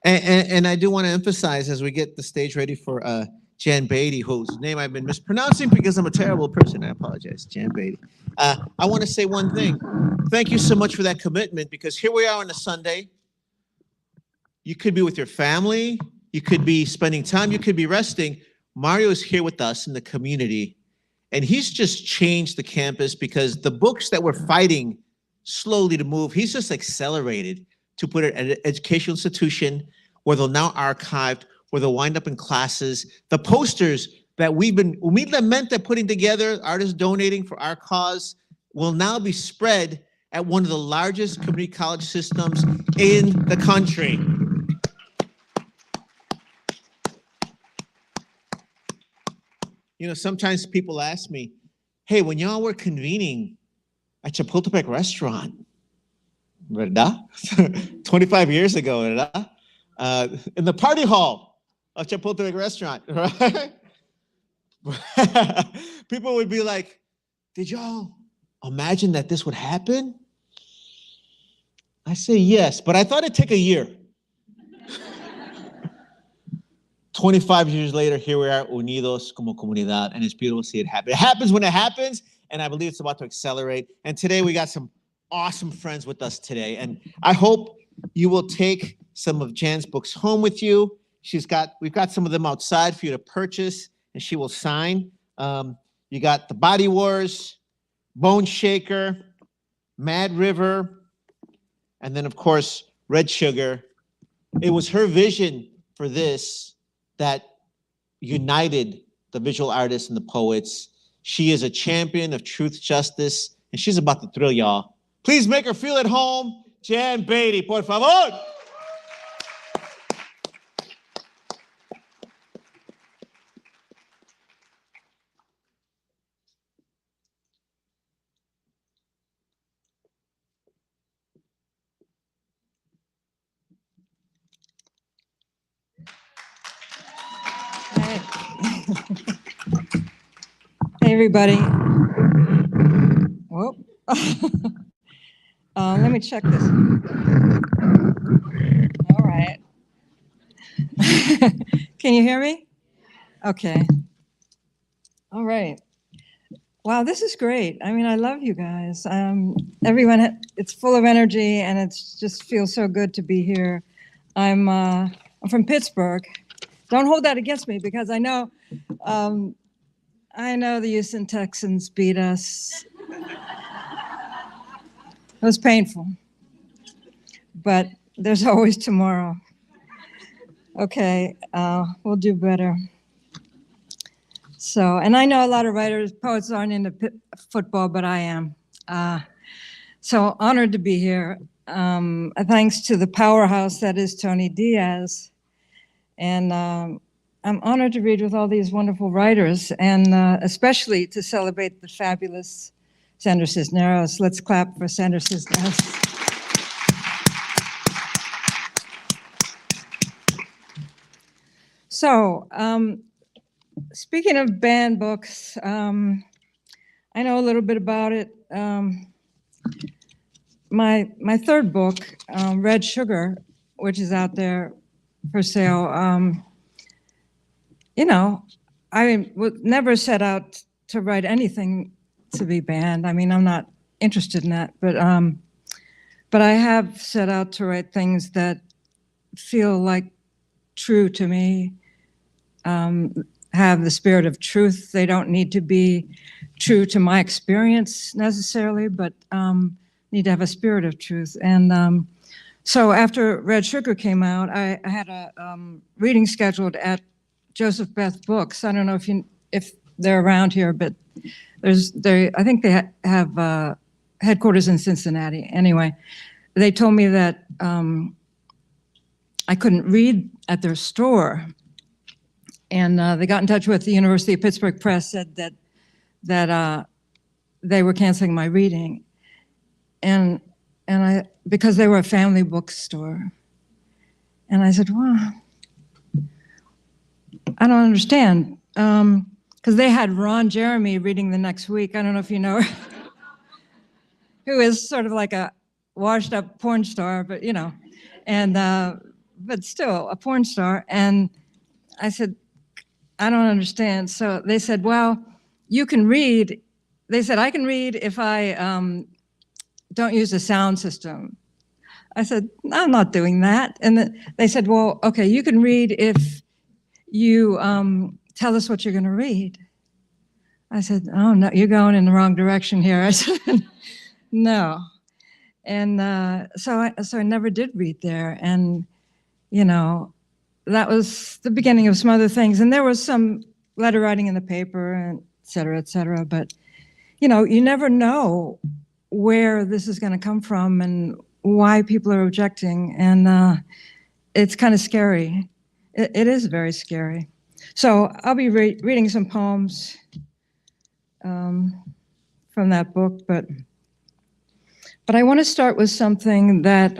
And I do want to emphasize, as we get the stage ready for Jan Beatty, whose name I've been mispronouncing because I'm a terrible person. I apologize, Jan Beatty. I want to say one thing. Thank you so much for that commitment, because here we are on a Sunday. You could be with your family. You could be spending time. You could be resting. Mario is here with us in the community, and he's just changed the campus, because the books that we're fighting slowly to move, he's just accelerated to put it at an educational institution where they'll now archived, where they'll wind up in classes. The posters that we lament that putting together, artists donating for our cause, will now be spread at one of the largest community college systems in the country. You know, sometimes people ask me, hey, when y'all were convening at Chapultepec restaurant, ¿verdad? 25 years ago, ¿verdad? In the party hall of Chapultepec restaurant, right? People would be like, did y'all imagine that this would happen? I say yes, but I thought it'd take a year. 25 years later, here we are, unidos como comunidad, and it's beautiful to see it happen. It happens when it happens, and I believe it's about to accelerate. And today we got some awesome friends with us today, and I hope you will take some of Jan's books home with you. We've got some of them outside for you to purchase, and she will sign. You got The Body Wars, Bone Shaker, Mad River, and then, of course, Red Sugar. It was her vision for this that united the visual artists and the poets. She is a champion of truth, justice, and she's about to thrill y'all. Please make her feel at home. Jan Beatty, por favor. Hey, everybody. Whoop. Let me check this. All right. Can you hear me? Okay. All right. Wow, this is great. I mean, I love you guys. Everyone, it's full of energy, and it just feels so good to be here. I'm from Pittsburgh. Don't hold that against me, because I know the Houston Texans beat us. It was painful, but there's always tomorrow. Okay, we'll do better. So, and I know a lot of poets aren't into football, but I am. So honored to be here. Thanks to the powerhouse that is Tony Diaz. And I'm honored to read with all these wonderful writers, and especially to celebrate the fabulous Sandra Cisneros. Let's clap for Sandra Cisneros. So, speaking of banned books, I know a little bit about it. my third book, Red Sugar, which is out there for sale. I would never set out to write anything to be banned. I mean, I'm not interested in that, but I have set out to write things that feel like true to me, have the spirit of truth. They don't need to be true to my experience necessarily, but need to have a spirit of truth. And so after Red Sugar came out, I had a reading scheduled at Joseph Beth Books. I don't know if they're around here, but I think they have headquarters in Cincinnati. Anyway, they told me that I couldn't read at their store, and they got in touch with the University of Pittsburgh Press, said that they were canceling my reading, and I, because they were a family bookstore, and I said, well, I don't understand, because they had Ron Jeremy reading the next week. I don't know if you know her, who is sort of like a washed up porn star, but and but still a porn star. And I said, I don't understand. So they said, well, you can read. They said, I can read if I don't use a sound system. I said, I'm not doing that. And they said, well, okay, you can read if you tell us what you're going to read. I said, oh, no, you're going in the wrong direction here. I said, no. And so I never did read there. And, that was the beginning of some other things. And there was some letter writing in the paper, and et cetera, et cetera. But, you never know where this is going to come from and why people are objecting. And it's kind of scary. It is very scary. So I'll be reading some poems from that book, but I want to start with something that,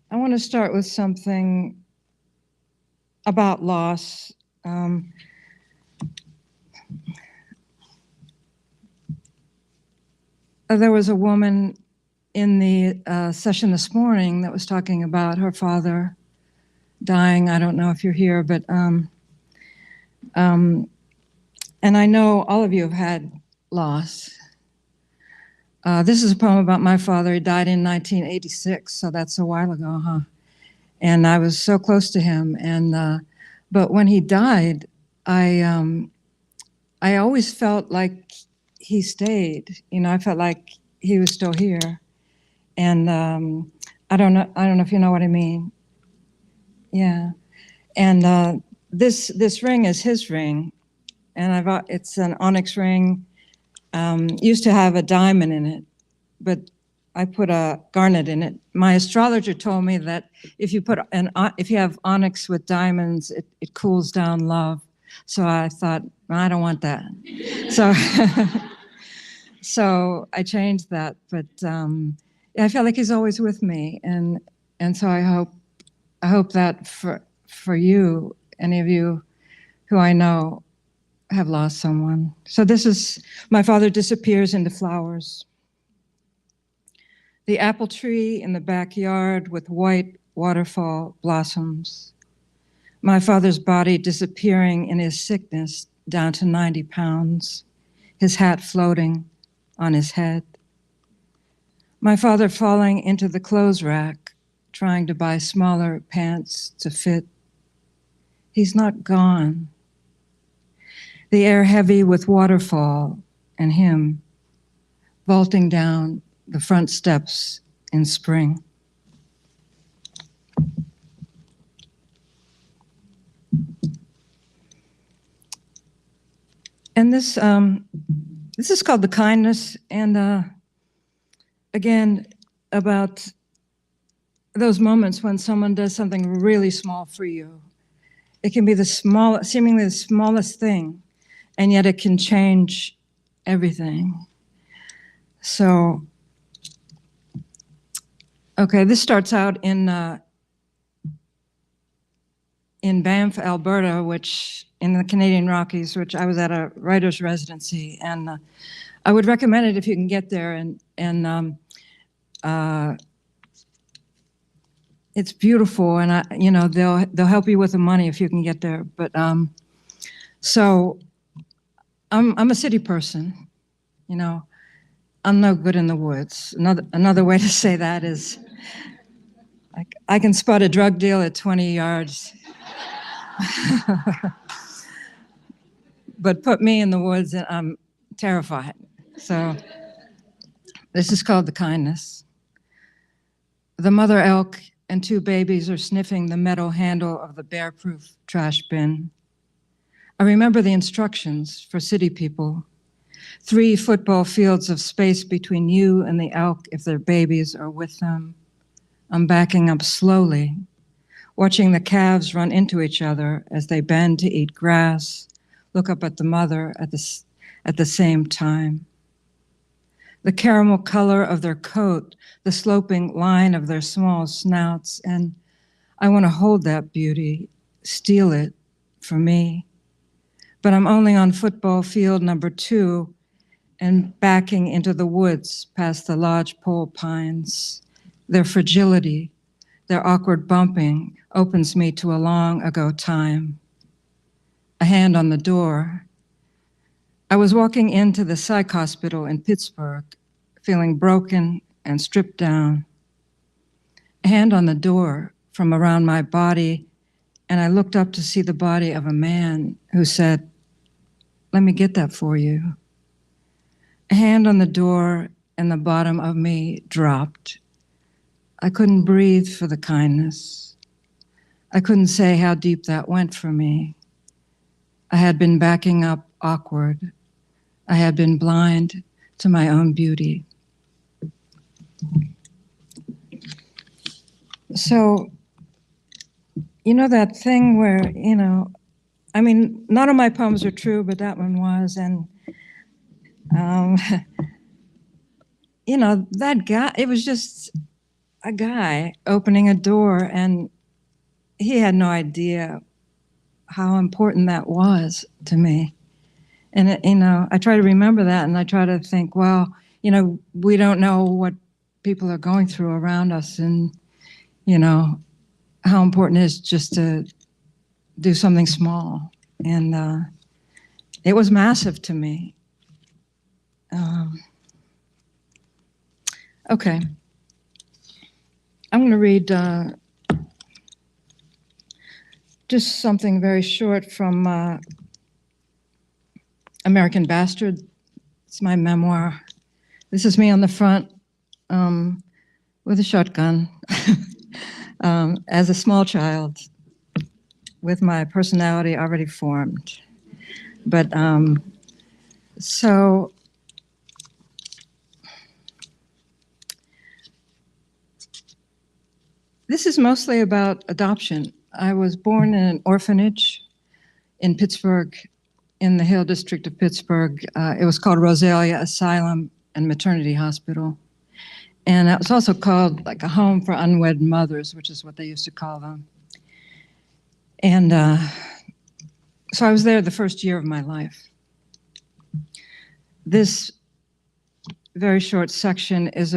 I want to start with something about loss. There was a woman in the session this morning that was talking about her father dying. I don't know if you're here, but and I know all of you have had loss. This is a poem about my father. He died in 1986, so that's a while ago, huh? And I was so close to him. And but when he died, I always felt like he stayed. I felt like he was still here. And I don't know if you know what I mean. Yeah. And this ring is his ring, and it's an onyx ring. Used to have a diamond in it, but I put a garnet in it. My astrologer told me that if you have onyx with diamonds, it cools down love. So I thought, I don't want that. So so I changed that. But I feel like he's always with me, and so I hope that for you, any of you who I know have lost someone. So this is, my father disappears into flowers. The apple tree in the backyard with white waterfall blossoms. My father's body disappearing in his sickness down to 90 pounds, his hat floating on his head. My father falling into the clothes rack, trying to buy smaller pants to fit. He's not gone. The air heavy with waterfall and him vaulting down the front steps in spring. And this is called The Kindness, and again, about those moments when someone does something really small for you. It can be seemingly the smallest thing, and yet it can change everything. So, okay, this starts out in in Banff, Alberta, which in the Canadian Rockies, which I was at a writer's residency, and I would recommend it if you can get there. And it's beautiful, and they'll help you with the money if you can get there. But so I'm a city person, I'm no good in the woods. Another way to say that is I can spot a drug deal at 20 yards. But put me in the woods and I'm terrified. So this is called The Kindness. The mother elk and 2 babies are sniffing the metal handle of the bear-proof trash bin. I remember the instructions for city people. 3 football fields of space between you and the elk if their babies are with them. I'm backing up slowly, watching the calves run into each other as they bend to eat grass, look up at the mother at the same time. The caramel color of their coat, the sloping line of their small snouts, and I want to hold that beauty, steal it for me. But I'm only on football field number 2 and backing into the woods past the lodgepole pines. Their fragility, their awkward bumping opens me to a long ago time. A hand on the door. I was walking into the psych hospital in Pittsburgh, feeling broken and stripped down. A hand on the door from around my body, and I looked up to see the body of a man who said, "Let me get that for you." A hand on the door, and the bottom of me dropped. I couldn't breathe for the kindness. I couldn't say how deep that went for me. I had been backing up awkward. I had been blind to my own beauty. So, that thing where, none of my poems are true, but that one was. And, that guy, it was just a guy opening a door, and he had no idea how important that was to me. And, I try to remember that, and I try to think, well, we don't know what people are going through around us, and, how important it is just to do something small. And it was massive to me. Okay. I'm going to read just something very short from American Bastard. It's my memoir. This is me on the front with a shotgun as a small child with my personality already formed. But so this is mostly about adoption. I was born in an orphanage in Pittsburgh, in the Hill District of Pittsburgh. It was called Rosalia Asylum and Maternity Hospital. And it was also called like a home for unwed mothers, which is what they used to call them. And so I was there the first year of my life. This very short section is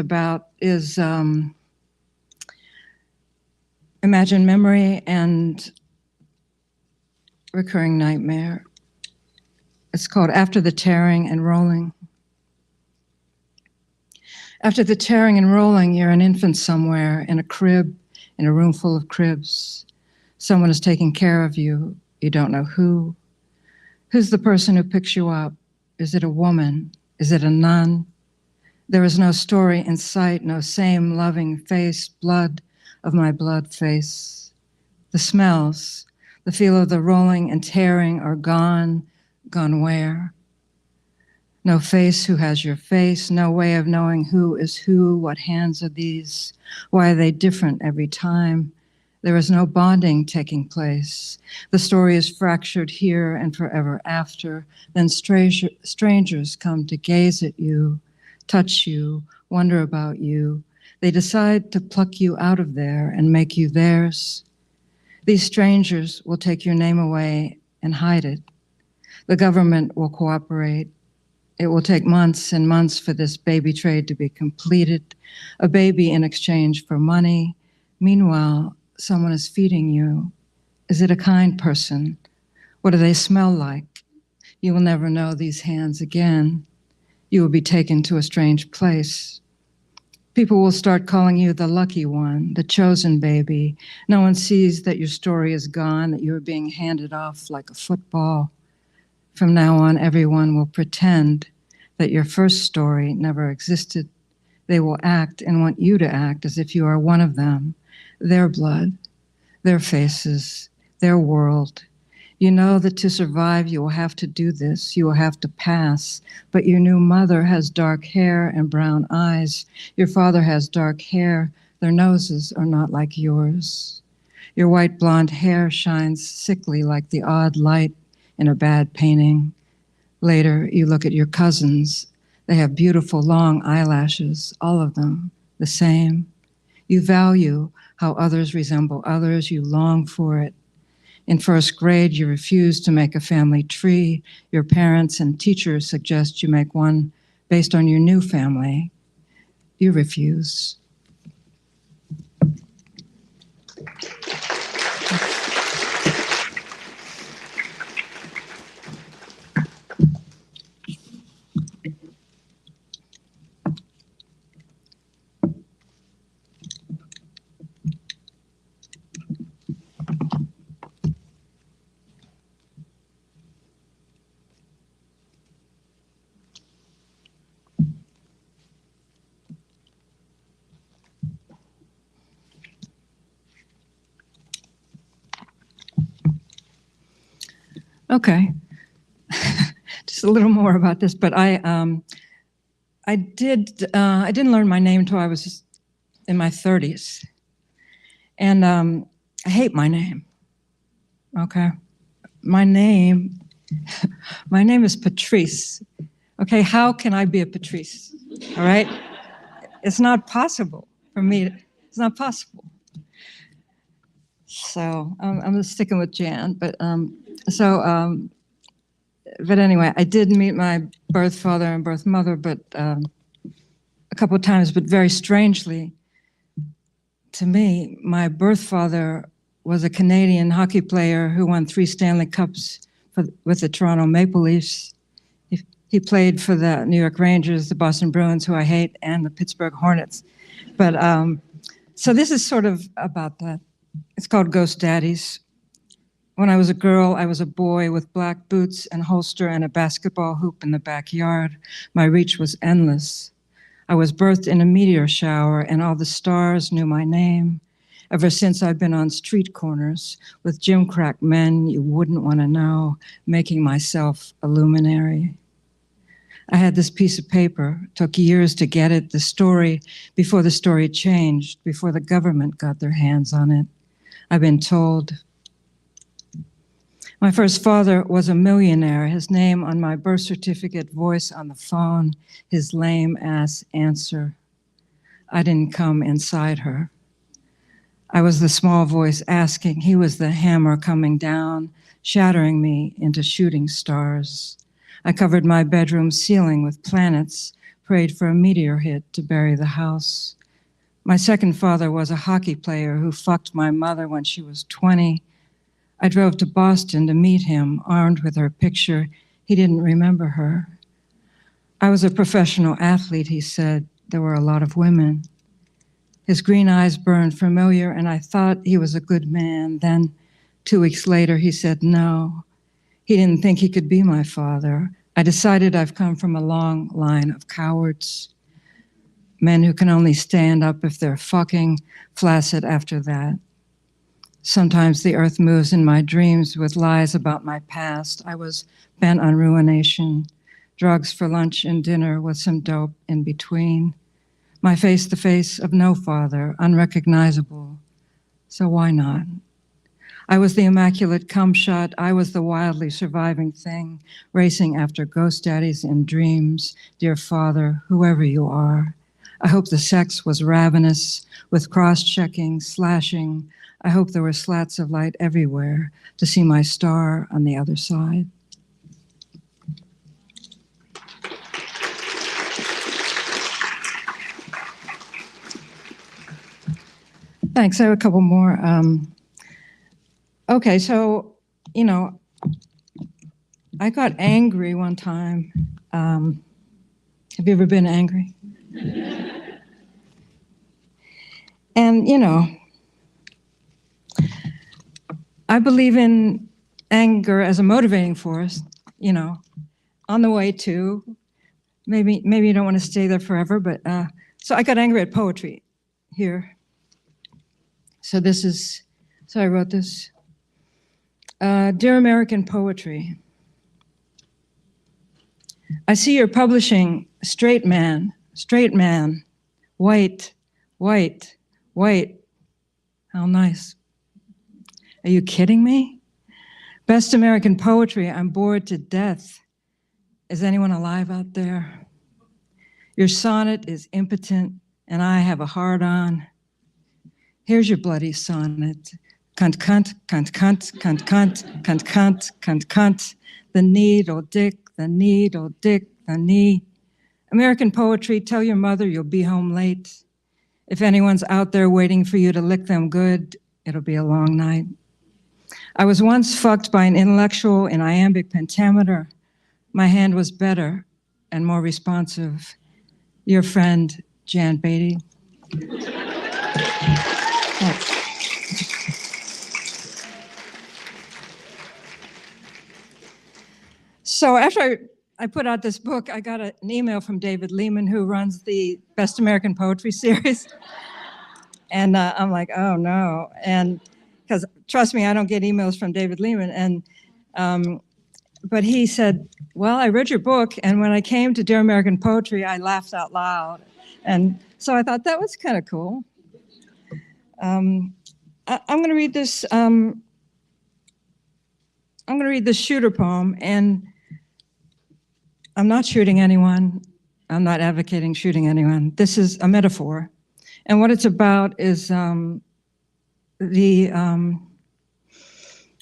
imagined memory and recurring nightmare. It's called After the Tearing and Rolling. After the tearing and rolling, you're an infant somewhere in a crib, in a room full of cribs. Someone is taking care of you. You don't know who. Who's the person who picks you up? Is it a woman? Is it a nun? There is no story in sight, no same loving face, blood of my blood face. The smells, the feel of the rolling and tearing are gone. Gone where? No face who has your face, no way of knowing who is who, what hands are these, why are they different every time? There is no bonding taking place. The story is fractured here and forever after. Then strangers come to gaze at you, touch you, wonder about you. They decide to pluck you out of there and make you theirs. These strangers will take your name away and hide it. The government will cooperate. It will take months and months for this baby trade to be completed, a baby in exchange for money. Meanwhile, someone is feeding you. Is it a kind person? What do they smell like? You will never know these hands again. You will be taken to a strange place. People will start calling you the lucky one, the chosen baby. No one sees that your story is gone, that you are being handed off like a football. From now on, everyone will pretend that your first story never existed. They will act and want you to act as if you are one of them, their blood, their faces, their world. You know that to survive, you will have to do this. You will have to pass. But your new mother has dark hair and brown eyes. Your father has dark hair. Their noses are not like yours. Your white blonde hair shines sickly like the odd light in a bad painting. Later, you look at your cousins. They have beautiful long eyelashes, all of them the same. You value how others resemble others. You long for it. In first grade, you refuse to make a family tree. Your parents and teachers suggest you make one based on your new family. You refuse. Okay, just a little more about this, but I didn't learn my name until I was in my 30s, and I hate my name. Okay, my name is Patrice. Okay, how can I be a Patrice? All right, it's not possible for me. It's not possible. So I'm sticking with Jan, but anyway, I did meet my birth father and birth mother, but a couple of times, but very strangely to me, my birth father was a Canadian hockey player who won 3 Stanley Cups with the Toronto Maple Leafs. He played for the New York Rangers, the Boston Bruins, who I hate, and the Pittsburgh Hornets. But so this is sort of about that. It's called Ghost Daddies. When I was a girl, I was a boy with black boots and holster and a basketball hoop in the backyard. My reach was endless. I was birthed in a meteor shower, and all the stars knew my name. Ever since, I've been on street corners with Jim Crack men you wouldn't want to know, making myself a luminary. I had this piece of paper. It took years to get it, the story, before the story changed, before the government got their hands on it. I've been told. My first father was a millionaire. His name on my birth certificate, voice on the phone, his lame-ass answer. I didn't come inside her. I was the small voice asking. He was the hammer coming down, shattering me into shooting stars. I covered my bedroom ceiling with planets, prayed for a meteor hit to bury the house. My second father was a hockey player who fucked my mother when she was 20. I drove to Boston to meet him, armed with her picture. He didn't remember her. I was a professional athlete, he said. There were a lot of women. His green eyes burned familiar, and I thought he was a good man. Then 2 weeks later, he said no. He didn't think he could be my father. I decided I've come from a long line of cowards. Men who can only stand up if they're fucking, flaccid after that. Sometimes the earth moves in my dreams with lies about my past. I was bent on ruination, drugs for lunch and dinner with some dope in between. My face the face of no father, unrecognizable. So why not? I was the immaculate cum shot. I was the wildly surviving thing, racing after ghost daddies in dreams. Dear father, whoever you are, I hope the sex was ravenous, with cross-checking, slashing. I hope there were slats of light everywhere to see my star on the other side. Thanks. I have a couple more. Okay, so, you know, I got angry one time. Have you ever been angry? And, you know, I believe in anger as a motivating force, you know, on the way to, maybe you don't want to stay there forever, but, so I got angry at poetry here. So I wrote this. Dear American Poetry, I see you're publishing straight man, white, white, white. How nice. Are you kidding me? Best American Poetry, I'm bored to death. Is anyone alive out there? Your sonnet is impotent, and I have a hard-on. Here's your bloody sonnet. Cunt, cunt, cunt, cunt, cunt, cunt, cunt, cunt, cunt, cunt. The needle dick, the needle dick, the knee. American Poetry, tell your mother you'll be home late. If anyone's out there waiting for you to lick them good, it'll be a long night. I was once fucked by an intellectual in iambic pentameter. My hand was better and more responsive. Your friend, Jan Beatty. Thanks. So after I put out this book, I got an email from David Lehman, who runs the Best American Poetry series. And I'm like, oh no. And because trust me, I don't get emails from David Lehman. And but he said, well, I read your book, and when I came to Dear American Poetry, I laughed out loud. And so I thought that was kind of cool. I'm going to read this. I'm going to read this shooter poem, and I'm not shooting anyone. I'm not advocating shooting anyone. This is a metaphor, and what it's about is the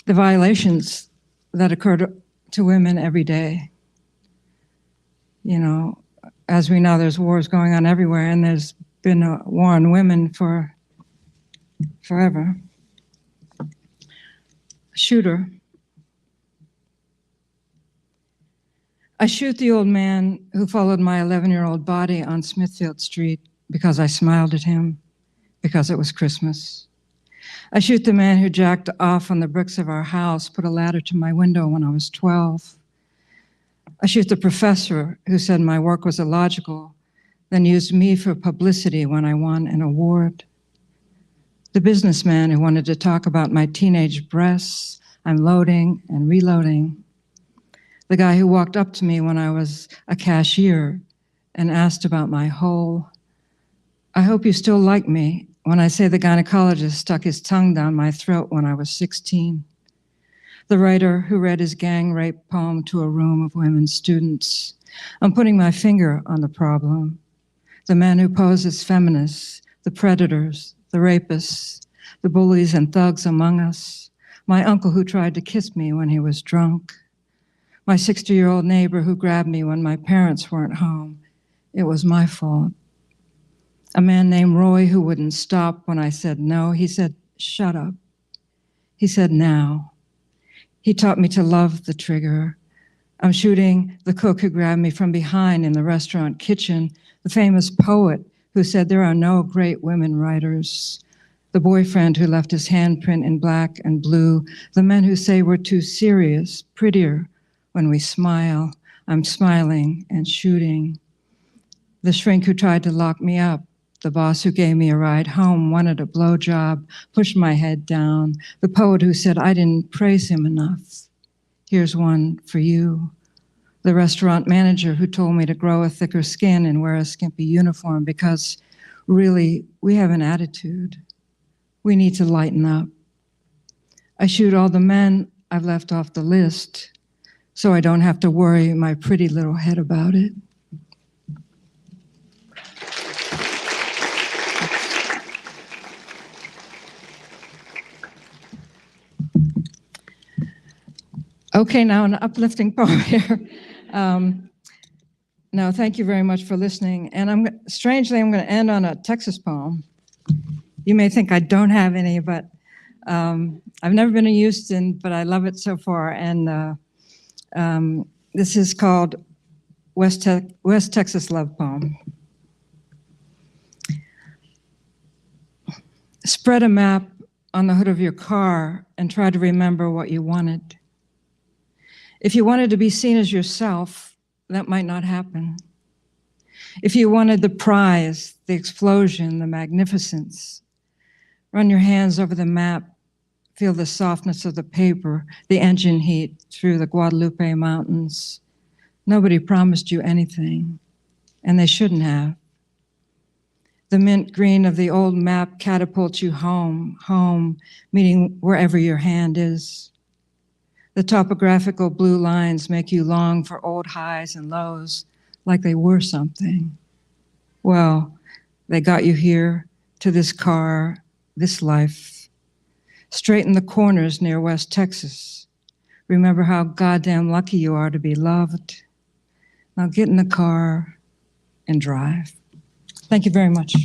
violations that occur to women every day. You know, as we know, there's wars going on everywhere, and there's been a war on women for forever. Shooter. I shoot the old man who followed my 11-year-old body on Smithfield Street because I smiled at him, because it was Christmas. I shoot the man who jacked off on the bricks of our house, put a ladder to my window when I was 12. I shoot the professor who said my work was illogical, then used me for publicity when I won an award. The businessman who wanted to talk about my teenage breasts, I'm loading and reloading. The guy who walked up to me when I was a cashier and asked about my hole. I hope you still like me when I say the gynecologist stuck his tongue down my throat when I was 16. The writer who read his gang rape poem to a room of women students. I'm putting my finger on the problem. The men who pose as feminists, the predators, the rapists, the bullies and thugs among us. My uncle who tried to kiss me when he was drunk. My 60-year-old neighbor who grabbed me when my parents weren't home. It was my fault. A man named Roy who wouldn't stop when I said no. He said, shut up. He said, now. He taught me to love the trigger. I'm shooting the cook who grabbed me from behind in the restaurant kitchen, the famous poet who said there are no great women writers, the boyfriend who left his handprint in black and blue, the men who say we're too serious, prettier when we smile. I'm smiling and shooting. The shrink who tried to lock me up, the boss who gave me a ride home, wanted a blowjob, pushed my head down, the poet who said I didn't praise him enough. Here's one for you. The restaurant manager who told me to grow a thicker skin and wear a skimpy uniform because really, we have an attitude. We need to lighten up. I shoot all the men I've left off the list so I don't have to worry my pretty little head about it. Okay, now an uplifting poem here. No, thank you very much for listening. And strangely, I'm going to end on a Texas poem. You may think I don't have any, but I've never been to Houston, but I love it so far. And this is called West Texas Love Poem. Spread a map on the hood of your car and try to remember what you wanted. If you wanted to be seen as yourself, that might not happen. If you wanted the prize, the explosion, the magnificence, run your hands over the map, feel the softness of the paper, the engine heat through the Guadalupe Mountains. Nobody promised you anything, and they shouldn't have. The mint green of the old map catapults you home, meeting wherever your hand is. The topographical blue lines make you long for old highs and lows like they were something. Well, they got you here to this car, this life. Straighten the corners near West Texas. Remember how goddamn lucky you are to be loved. Now get in the car and drive. Thank you very much.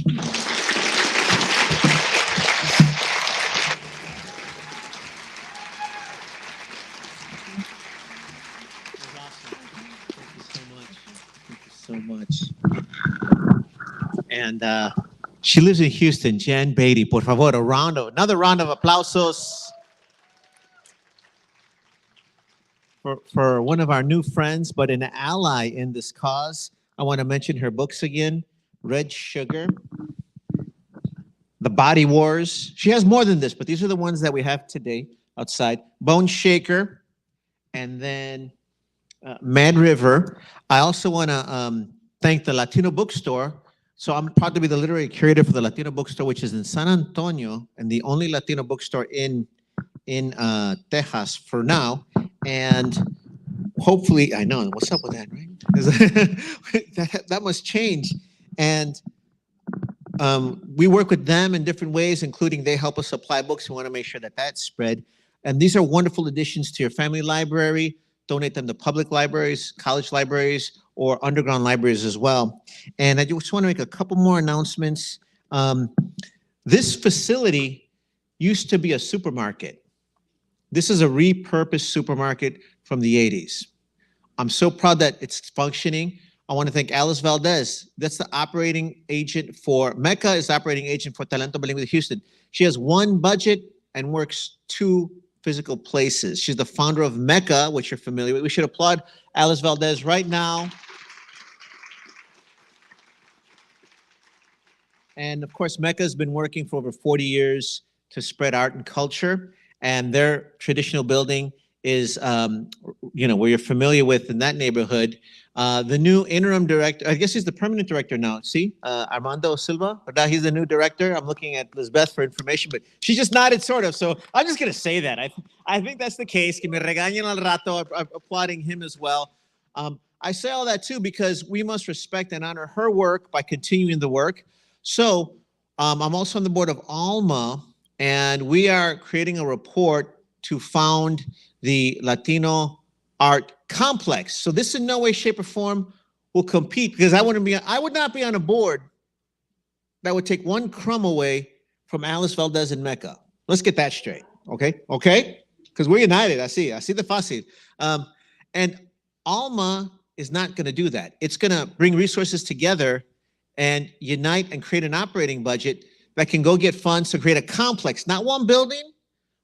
So much. And she lives in Houston, Jan Beatty. Por favor, another round of aplausos for one of our new friends, but an ally in this cause. I want to mention her books again. Red Sugar, The Body Wars. She has more than this, but these are the ones that we have today outside. Bone Shaker, and then Mad River. I also want to thank the Latino bookstore. So I'm proud to be the literary curator for the Latino bookstore, which is in San Antonio, and the only Latino bookstore in Texas for now. And hopefully, I know, what's up with that, right? that must change. And we work with them in different ways, including they help us supply books. We want to make sure that that's spread. And these are wonderful additions to your family library. Donate them to public libraries, college libraries, or underground libraries as well. And I just want to make a couple more announcements. This facility used to be a supermarket. This is a repurposed supermarket from the 80s. I'm so proud that it's functioning. I want to thank Alice Valdez. That's the operating agent for, Mecca is the operating agent for Talento Bilingue Houston. She has one budget and works two physical places. She's the founder of Mecca, which you're familiar with. We should applaud Alice Valdez right now. And of course, Mecca has been working for over 40 years to spread art and culture. And their traditional building is, where you're familiar with in that neighborhood. The new interim director, I guess he's the permanent director now. See, Armando Silva, but he's the new director. I'm looking at Lisbeth for information, but she just nodded sort of. So I'm just going to say that. I think that's the case. Que me regañen al rato, applauding him as well. I say all that too because we must respect and honor her work by continuing the work. So I'm also on the board of ALMA, and we are creating a report to found the Latino Art Complex. So this in no way, shape, or form will compete because I would not be on a board that would take one crumb away from Alice Valdez and Mecca. Let's get that straight, okay? Okay? Because we're united. I see the fácil. And ALMA is not going to do that. It's going to bring resources together and unite and create an operating budget that can go get funds to create a complex, not one building,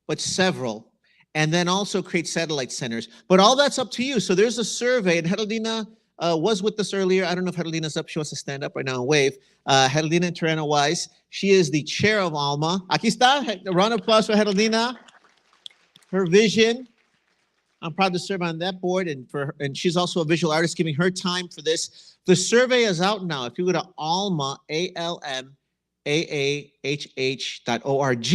but several, and then also create satellite centers. But all that's up to you. So there's a survey, and Geraldina was with us earlier. I don't know if Geraldina's up. She wants to stand up right now and wave. Geraldina Terreno Wise. She is the chair of ALMA. Aquí está. A round of applause for Geraldina. Her vision. I'm proud to serve on that board, and she's also a visual artist, giving her time for this. The survey is out now. If you go to ALMA, ALMAAHH.org,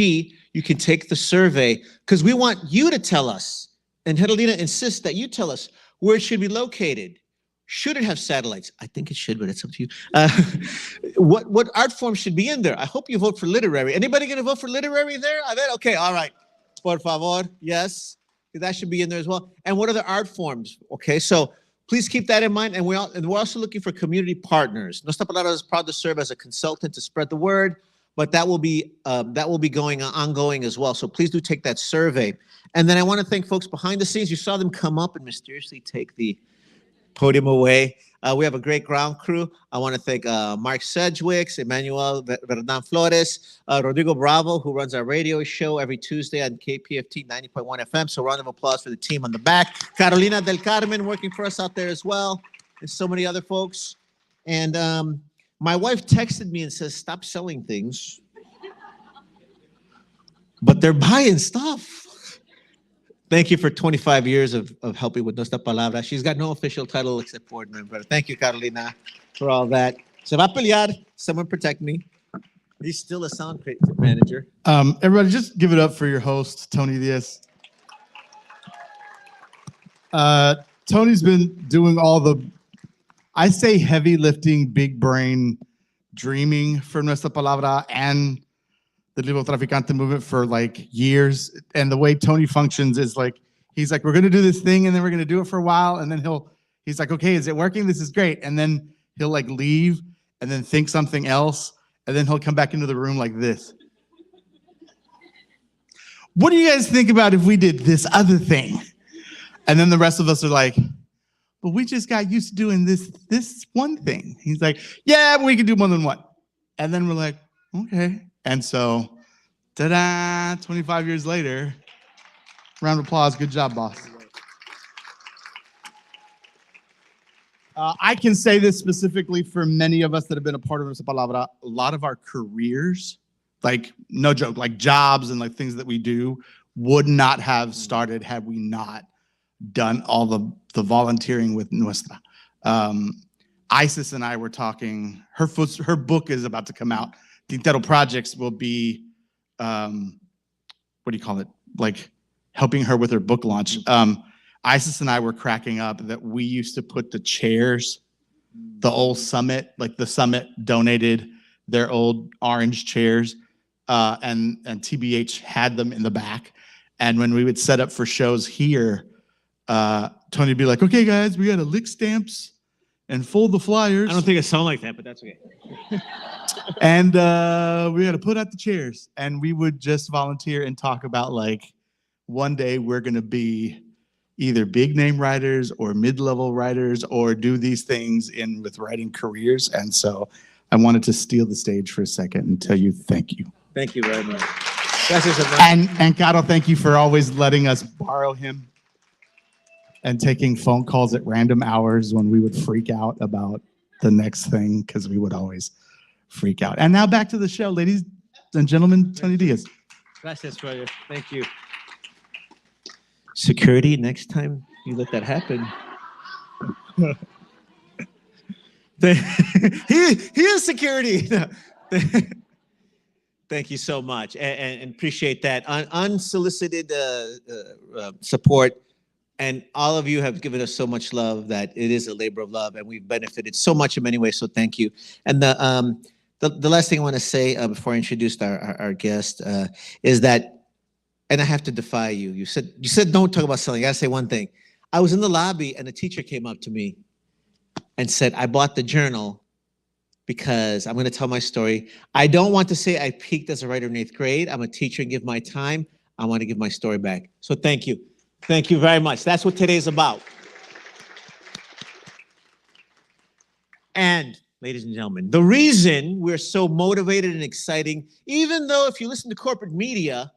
you can take the survey because we want you to tell us, and Geraldina insists that you tell us where it should be located. Should it have satellites? I think it should, but it's up to you. What art form should be in there? I hope you vote for literary. Anybody going to vote for literary there? I bet. Okay, all right. Por favor, yes. That should be in there as well. And what other art forms? Okay, so please keep that in mind. And we're also looking for community partners. Nuestra Palabra is proud to serve as a consultant to spread the word, but that will be going ongoing as well. So please do take that survey. And then I want to thank folks behind the scenes. You saw them come up and mysteriously take the podium away. We have a great ground crew. I want to thank Mark Sedgwick, Emmanuel Verdan Flores, Rodrigo Bravo, who runs our radio show every Tuesday on KPFT 90.1 FM. So round of applause for the team on the back. Carolina del Carmen working for us out there as well. And so many other folks. And my wife texted me and says, stop selling things. But they're buying stuff. Thank you for 25 years of helping with Nuestra Palabra. She's got no official title except board member. Thank you, Carolina, for all that. Se va a pelear. Someone protect me. He's still a sound manager. Everybody, just give it up for your host, Tony Diaz. Tony's been doing all the, I say, heavy lifting, big brain dreaming for Nuestra Palabra and the Libre Traficante movement for like years. And the way Tony functions is like, he's like, we're going to do this thing and then we're going to do it for a while. And then he's like, okay, is it working? This is great. And then he'll like leave and then think something else. And then he'll come back into the room like this. What do you guys think about if we did this other thing? And then the rest of us are like, but we just got used to doing this one thing. He's like, yeah, but we can do more than one. And then we're like, okay. And so, ta-da, 25 years later, round of applause. Good job, boss. I can say this specifically for many of us that have been a part of Nuestra Palabra. A lot of our careers, like no joke, like jobs and like things that we do would not have started had we not done all the volunteering with Nuestra. Isis and I were talking, her book is about to come out. Tintero Projects will be, what do you call it? Like helping her with her book launch. Isis and I were cracking up that we used to put the chairs, the old Summit, like the Summit donated their old orange chairs, and TBH had them in the back. And when we would set up for shows here, Tony would be like, okay, guys, we got to lick stamps and fold the flyers. I don't think it sounds like that, but that's okay. And we had to put out the chairs, and we would just volunteer and talk about like, one day we're going to be either big name writers or mid-level writers or do these things with writing careers. And so I wanted to steal the stage for a second and tell you thank you. Thank you very much. Gracias, and Caro, thank you for always letting us borrow him and taking phone calls at random hours when we would freak out about the next thing, because we would always freak out. And now back to the show, ladies and gentlemen, Tony Diaz. Gracias, brother. Thank you. Security, next time you let that happen. he is security. Thank you so much, and appreciate that unsolicited support. And all of you have given us so much love that it is a labor of love, and we've benefited so much in many ways. So thank you. And the last thing I want to say before I introduce our guest is that, and I have to defy you. You said don't talk about selling. I gotta say one thing. I was in the lobby and a teacher came up to me and said, I bought the journal because I'm going to tell my story. I don't want to say I peaked as a writer in 8th grade. I'm a teacher and give my time. I want to give my story back. So thank you. Thank you very much. That's what today's about. And ladies and gentlemen, the reason we're so motivated and exciting, even though if you listen to corporate media,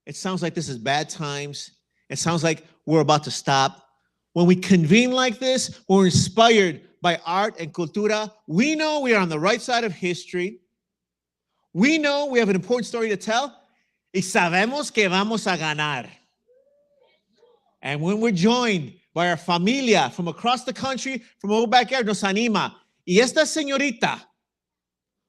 it sounds like this is bad times. It sounds like we're about to stop. When we convene like this, we're inspired by art and cultura. We know we are on the right side of history. We know we have an important story to tell. Y sabemos que vamos a ganar. And when we're joined by our familia from across the country, from our backyard, nos anima. Y esta señorita,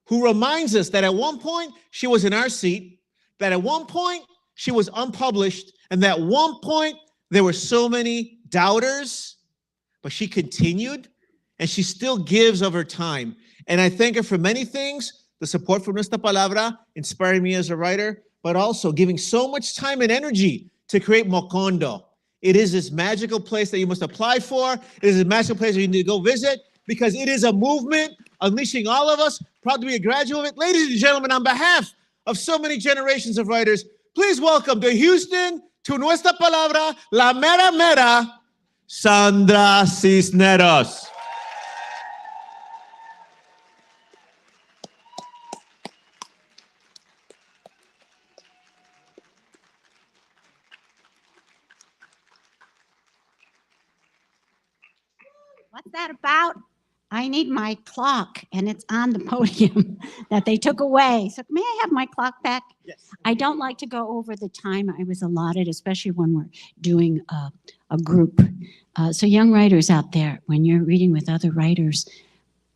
who reminds us that at one point she was in our seat, that at one point she was unpublished, and that at one point there were so many doubters, but she continued, and she still gives of her time. And I thank her for many things, the support from Nuestra Palabra, inspiring me as a writer, but also giving so much time and energy to create Mocondo. It is this magical place that you must apply for. It is a magical place that you need to go visit because it is a movement unleashing all of us. Proud to be a graduate of it. Ladies and gentlemen, on behalf of so many generations of writers, please welcome to Houston, to Nuestra Palabra, la mera mera, Sandra Cisneros. What's that about? I need my clock, and it's on the podium that they took away. So may I have my clock back? Yes. I don't like to go over the time I was allotted, especially when we're doing a group. So young writers out there, when you're reading with other writers,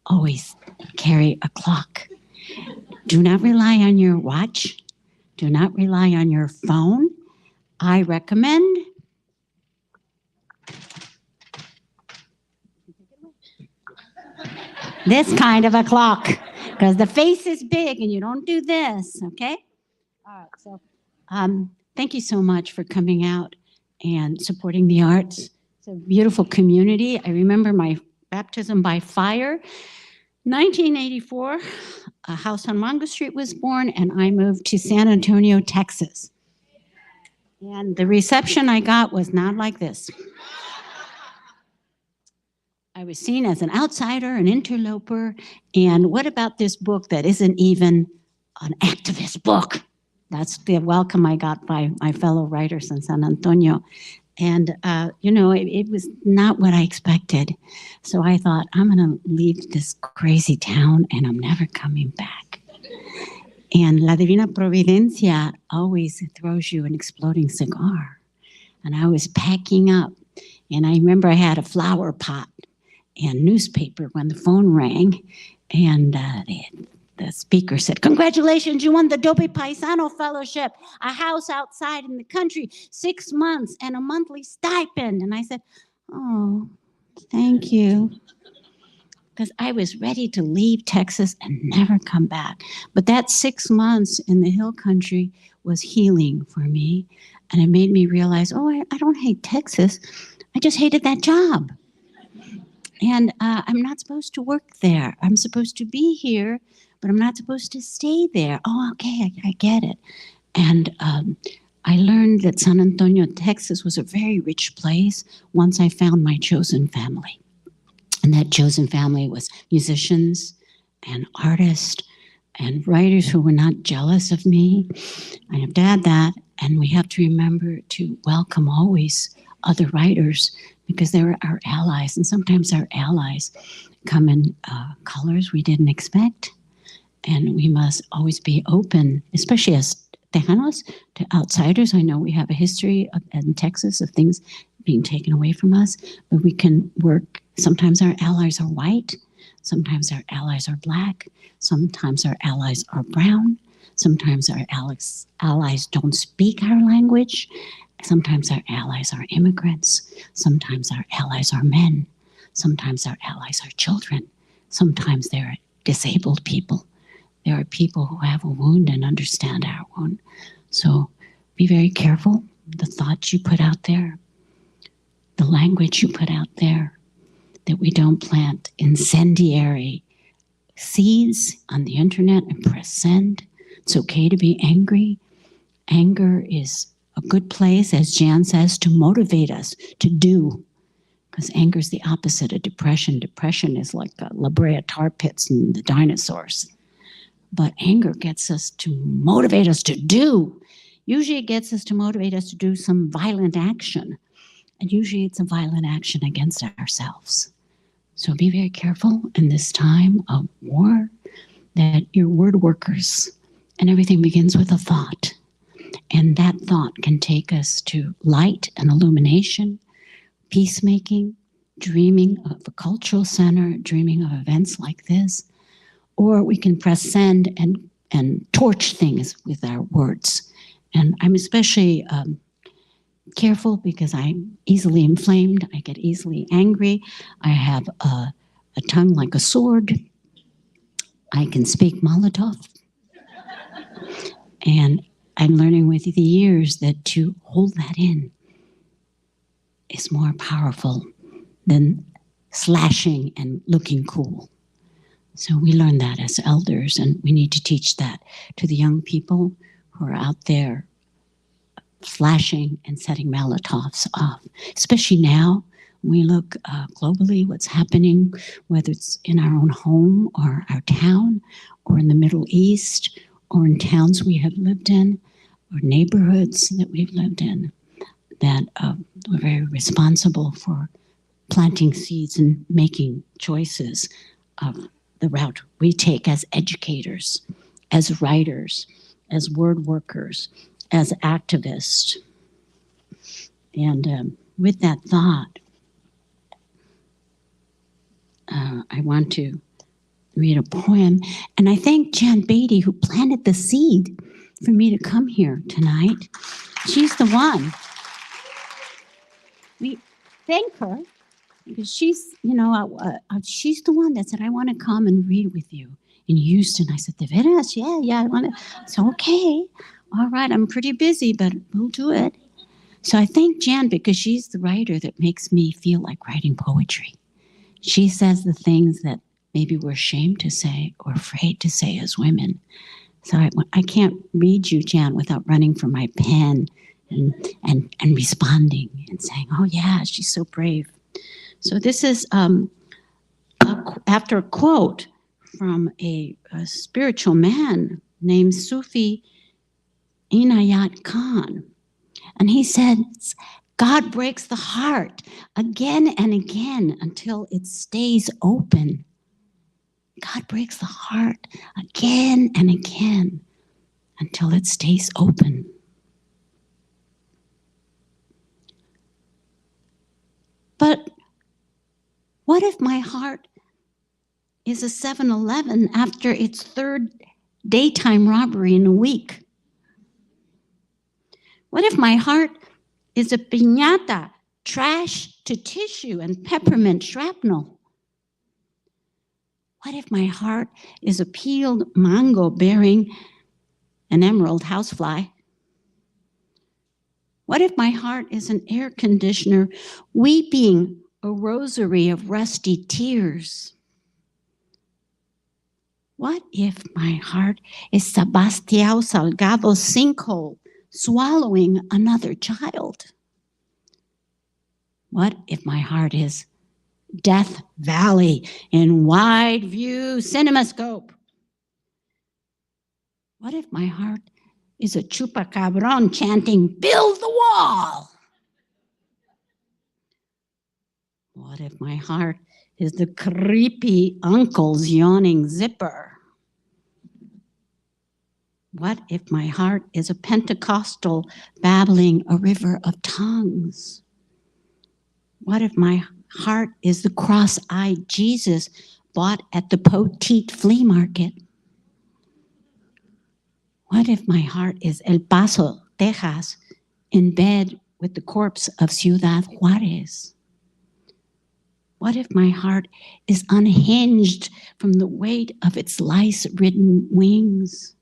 always carry a clock. Do not rely on your watch. Do not rely on your phone. I recommend this kind of a clock, because the face is big and you don't do this, okay? All right, so thank you so much for coming out and supporting the arts. It's a beautiful community. I remember my baptism by fire. 1984, a house on Mango Street was born, and I moved to San Antonio, Texas. And the reception I got was not like this. I was seen as an outsider, an interloper, and what about this book that isn't even an activist book? That's the welcome I got by my fellow writers in San Antonio. And, it was not what I expected. So I thought, I'm going to leave this crazy town and I'm never coming back. And La Divina Providencia always throws you an exploding cigar. And I was packing up, and I remember I had a flower pot and newspaper when the phone rang, and the speaker said, "Congratulations, you won the Dope Paisano Fellowship, a house outside in the country, 6 months, and a monthly stipend." And I said, "Oh, thank you." Because I was ready to leave Texas and never come back. But that 6 months in the hill country was healing for me. And it made me realize, I don't hate Texas. I just hated that job. And I'm not supposed to work there. I'm supposed to be here, but I'm not supposed to stay there. Oh, okay, I get it. And I learned that San Antonio, Texas was a very rich place once I found my chosen family. And that chosen family was musicians and artists and writers who were not jealous of me. I have to add that. And we have to remember to welcome always other writers, because they were our allies. And sometimes our allies come in colors we didn't expect. And we must always be open, especially as Tejanos, to outsiders. I know we have a history in Texas of things being taken away from us, but we can work. Sometimes our allies are white. Sometimes our allies are black. Sometimes our allies are brown. Sometimes our allies don't speak our language. Sometimes our allies are immigrants. Sometimes our allies are men. Sometimes our allies are children. Sometimes they're disabled people. There are people who have a wound and understand our wound. So be very careful. The thoughts you put out there, the language you put out there, that we don't plant incendiary seeds on the internet and press send. It's okay to be angry. Anger is a good place, as Jan says, to motivate us to do. Because anger is the opposite of depression. Depression is like La Brea tar pits and the dinosaurs. But anger gets us to motivate us to do. Usually it gets us to motivate us to do some violent action. And usually it's a violent action against ourselves. So be very careful in this time of war that you're word workers, and everything begins with a thought. And that thought can take us to light and illumination, peacemaking, dreaming of a cultural center, dreaming of events like this. Or we can press send and torch things with our words. And I'm especially careful because I'm easily inflamed. I get easily angry. I have a tongue like a sword. I can speak Molotov. And I'm learning with the years that to hold that in is more powerful than slashing and looking cool. So we learn that as elders, and we need to teach that to the young people who are out there flashing and setting Molotovs off. Especially now, we look globally what's happening, whether it's in our own home or our town or in the Middle East or in towns we have lived in or neighborhoods that we've lived in, that we're very responsible for planting seeds and making choices of the route we take as educators, as writers, as word workers, as activists. And with that thought, I want to read a poem. And I thank Jan Beatty, who planted the seed for me to come here tonight. She's the one. We thank her because she's, she's the one that said, I want to come and read with you in Houston. I said, de veras? Yeah, I want to. So, okay. All right, I'm pretty busy, but we'll do it. So I thank Jan because she's the writer that makes me feel like writing poetry. She says the things that maybe we're ashamed to say or afraid to say as women. So I can't read you, Jan, without running for my pen and responding and saying, oh yeah, she's so brave. So this is after a quote from a spiritual man named Sufi Inayat Khan. And he said, God breaks the heart again and again until it stays open. God breaks the heart again and again until it stays open. But what if my heart is a 7-Eleven after its third daytime robbery in a week? What if my heart is a piñata, trash to tissue and peppermint shrapnel? What if my heart is a peeled mango bearing an emerald housefly? What if my heart is an air conditioner weeping a rosary of rusty tears? What if my heart is Sebastião Salgado's sinkhole swallowing another child? What if my heart is Death Valley in wide view cinemascope? What if my heart is a chupacabron chanting, build the wall? What if my heart is the creepy uncle's yawning zipper? What if my heart is a Pentecostal babbling a river of tongues? What if my heart is the cross-eyed Jesus bought at the Poteet flea market? What if my heart is El Paso, Texas, in bed with the corpse of Ciudad Juarez? What if my heart is unhinged from the weight of its lice-ridden wings?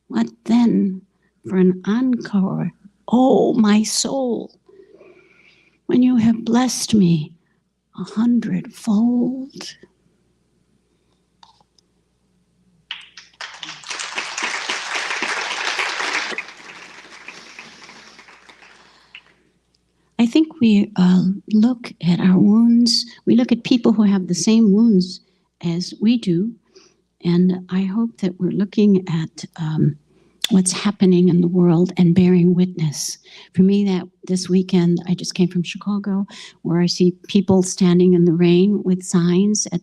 What then for an encore, oh my soul, when you have blessed me 100-fold? I think we look at our wounds. We look at people who have the same wounds as we do. And I hope that we're looking at what's happening in the world and bearing witness. For me, that this weekend, I just came from Chicago, where I see people standing in the rain with signs at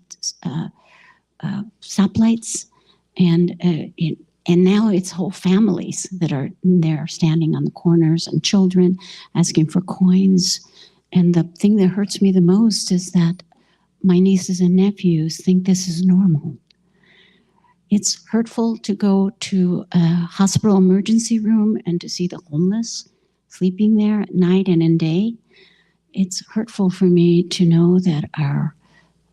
stoplights. And now it's whole families that are there standing on the corners and children asking for coins. And the thing that hurts me the most is that my nieces and nephews think this is normal. It's hurtful to go to a hospital emergency room and to see the homeless sleeping there at night and in day. It's hurtful for me to know that our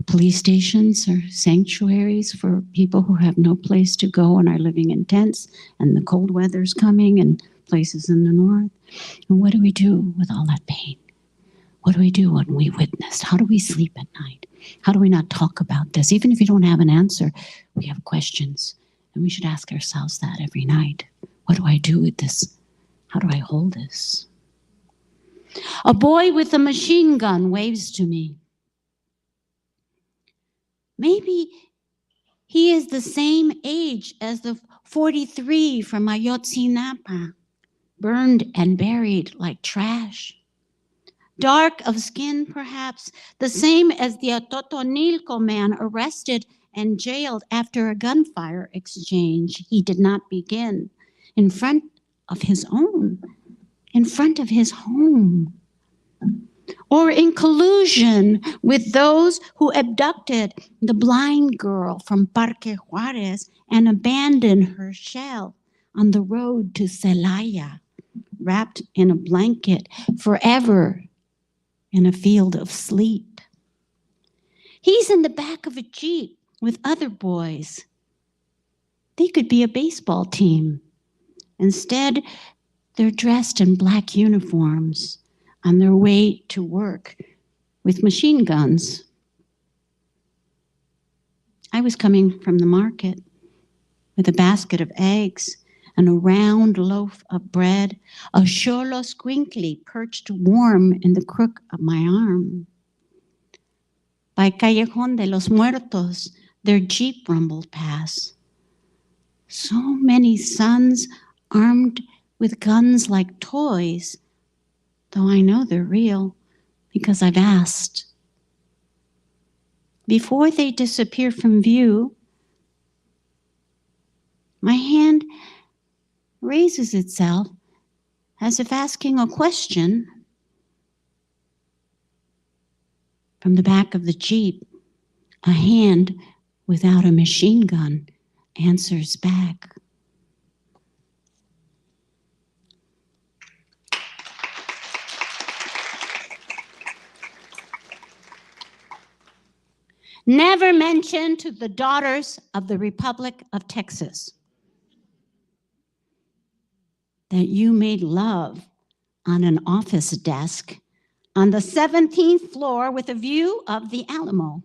Police stations are sanctuaries for people who have no place to go and are living in tents, and the cold weather's coming and places in the north. And what do we do with all that pain? What do we do when we witness? How do we sleep at night? How do we not talk about this? Even if you don't have an answer, we have questions. And we should ask ourselves that every night. What do I do with this? How do I hold this? A boy with a machine gun waves to me. Maybe he is the same age as the 43 from Ayotzinapa, burned and buried like trash. Dark of skin, perhaps, the same as the Atotonilco man arrested and jailed after a gunfire exchange he did not begin in front of his home. Or in collusion with those who abducted the blind girl from Parque Juarez and abandoned her shell on the road to Celaya, wrapped in a blanket forever in a field of sleep. He's in the back of a Jeep with other boys. They could be a baseball team. Instead, they're dressed in black uniforms on their way to work with machine guns. I was coming from the market with a basket of eggs and a round loaf of bread, a xolo squinkly perched warm in the crook of my arm. By Callejón de los Muertos, their Jeep rumbled past. So many sons armed with guns like toys, though I know they're real because I've asked. Before they disappear from view, my hand raises itself as if asking a question. From the back of the Jeep, a hand without a machine gun answers back. Never mention to the daughters of the Republic of Texas that you made love on an office desk on the 17th floor with a view of the Alamo.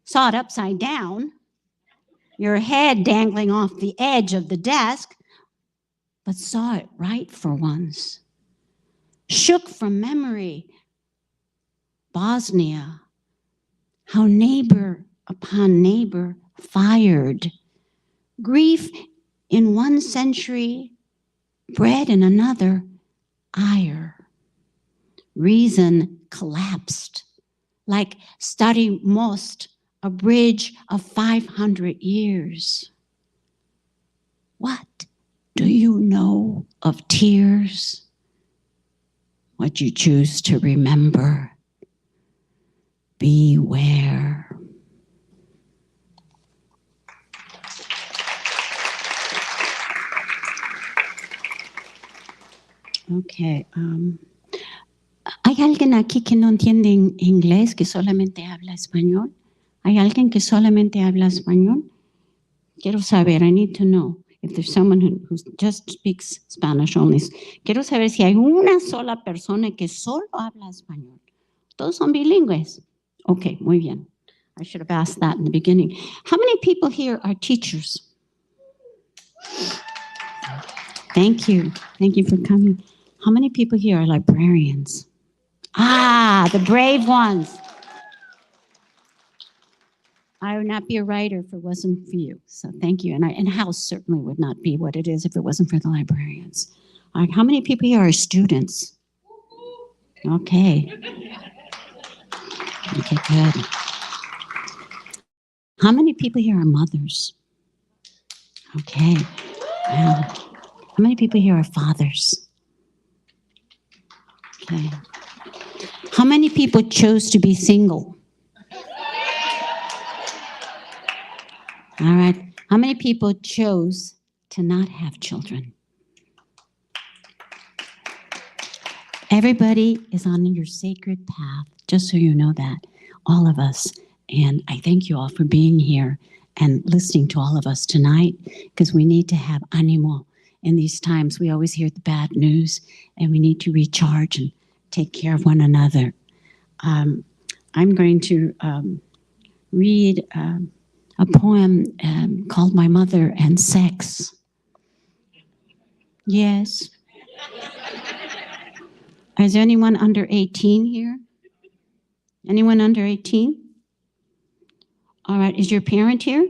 Saw it upside down, your head dangling off the edge of the desk, but saw it right for once. Shook from memory, Bosnia, how neighbor upon neighbor fired. Grief in one century, bread in another, ire. Reason collapsed, like Stary Most, a bridge of 500 years. What do you know of tears? What you choose to remember. Beware. Okay. ¿Hay alguien aquí que no entiende inglés, que solamente habla español? ¿Hay alguien que solamente habla español? Quiero saber, I need to know if there's someone who just speaks Spanish only. Quiero saber si hay una sola persona que solo habla español. Todos son bilingües. Okay, muy bien. I should have asked that in the beginning. How many people here are teachers? Thank you. Thank you for coming. How many people here are librarians? Ah, the brave ones. I would not be a writer if it wasn't for you. So thank you. And House certainly would not be what it is if it wasn't for the librarians. All right, how many people here are students? Okay. Okay, good. How many people here are mothers? Okay. Wow. How many people here are fathers? Okay. How many people chose to be single? All right. How many people chose to not have children? Everybody is on your sacred path, just so you know that. all of us. And I thank you all for being here and listening to all of us tonight, because we need to have animo in these times. We always hear the bad news, and we need to recharge and take care of one another. I'm going to read a poem called My Mother and Sex. Yes. Is there anyone under 18 here? Anyone under 18? All right, is your parent here?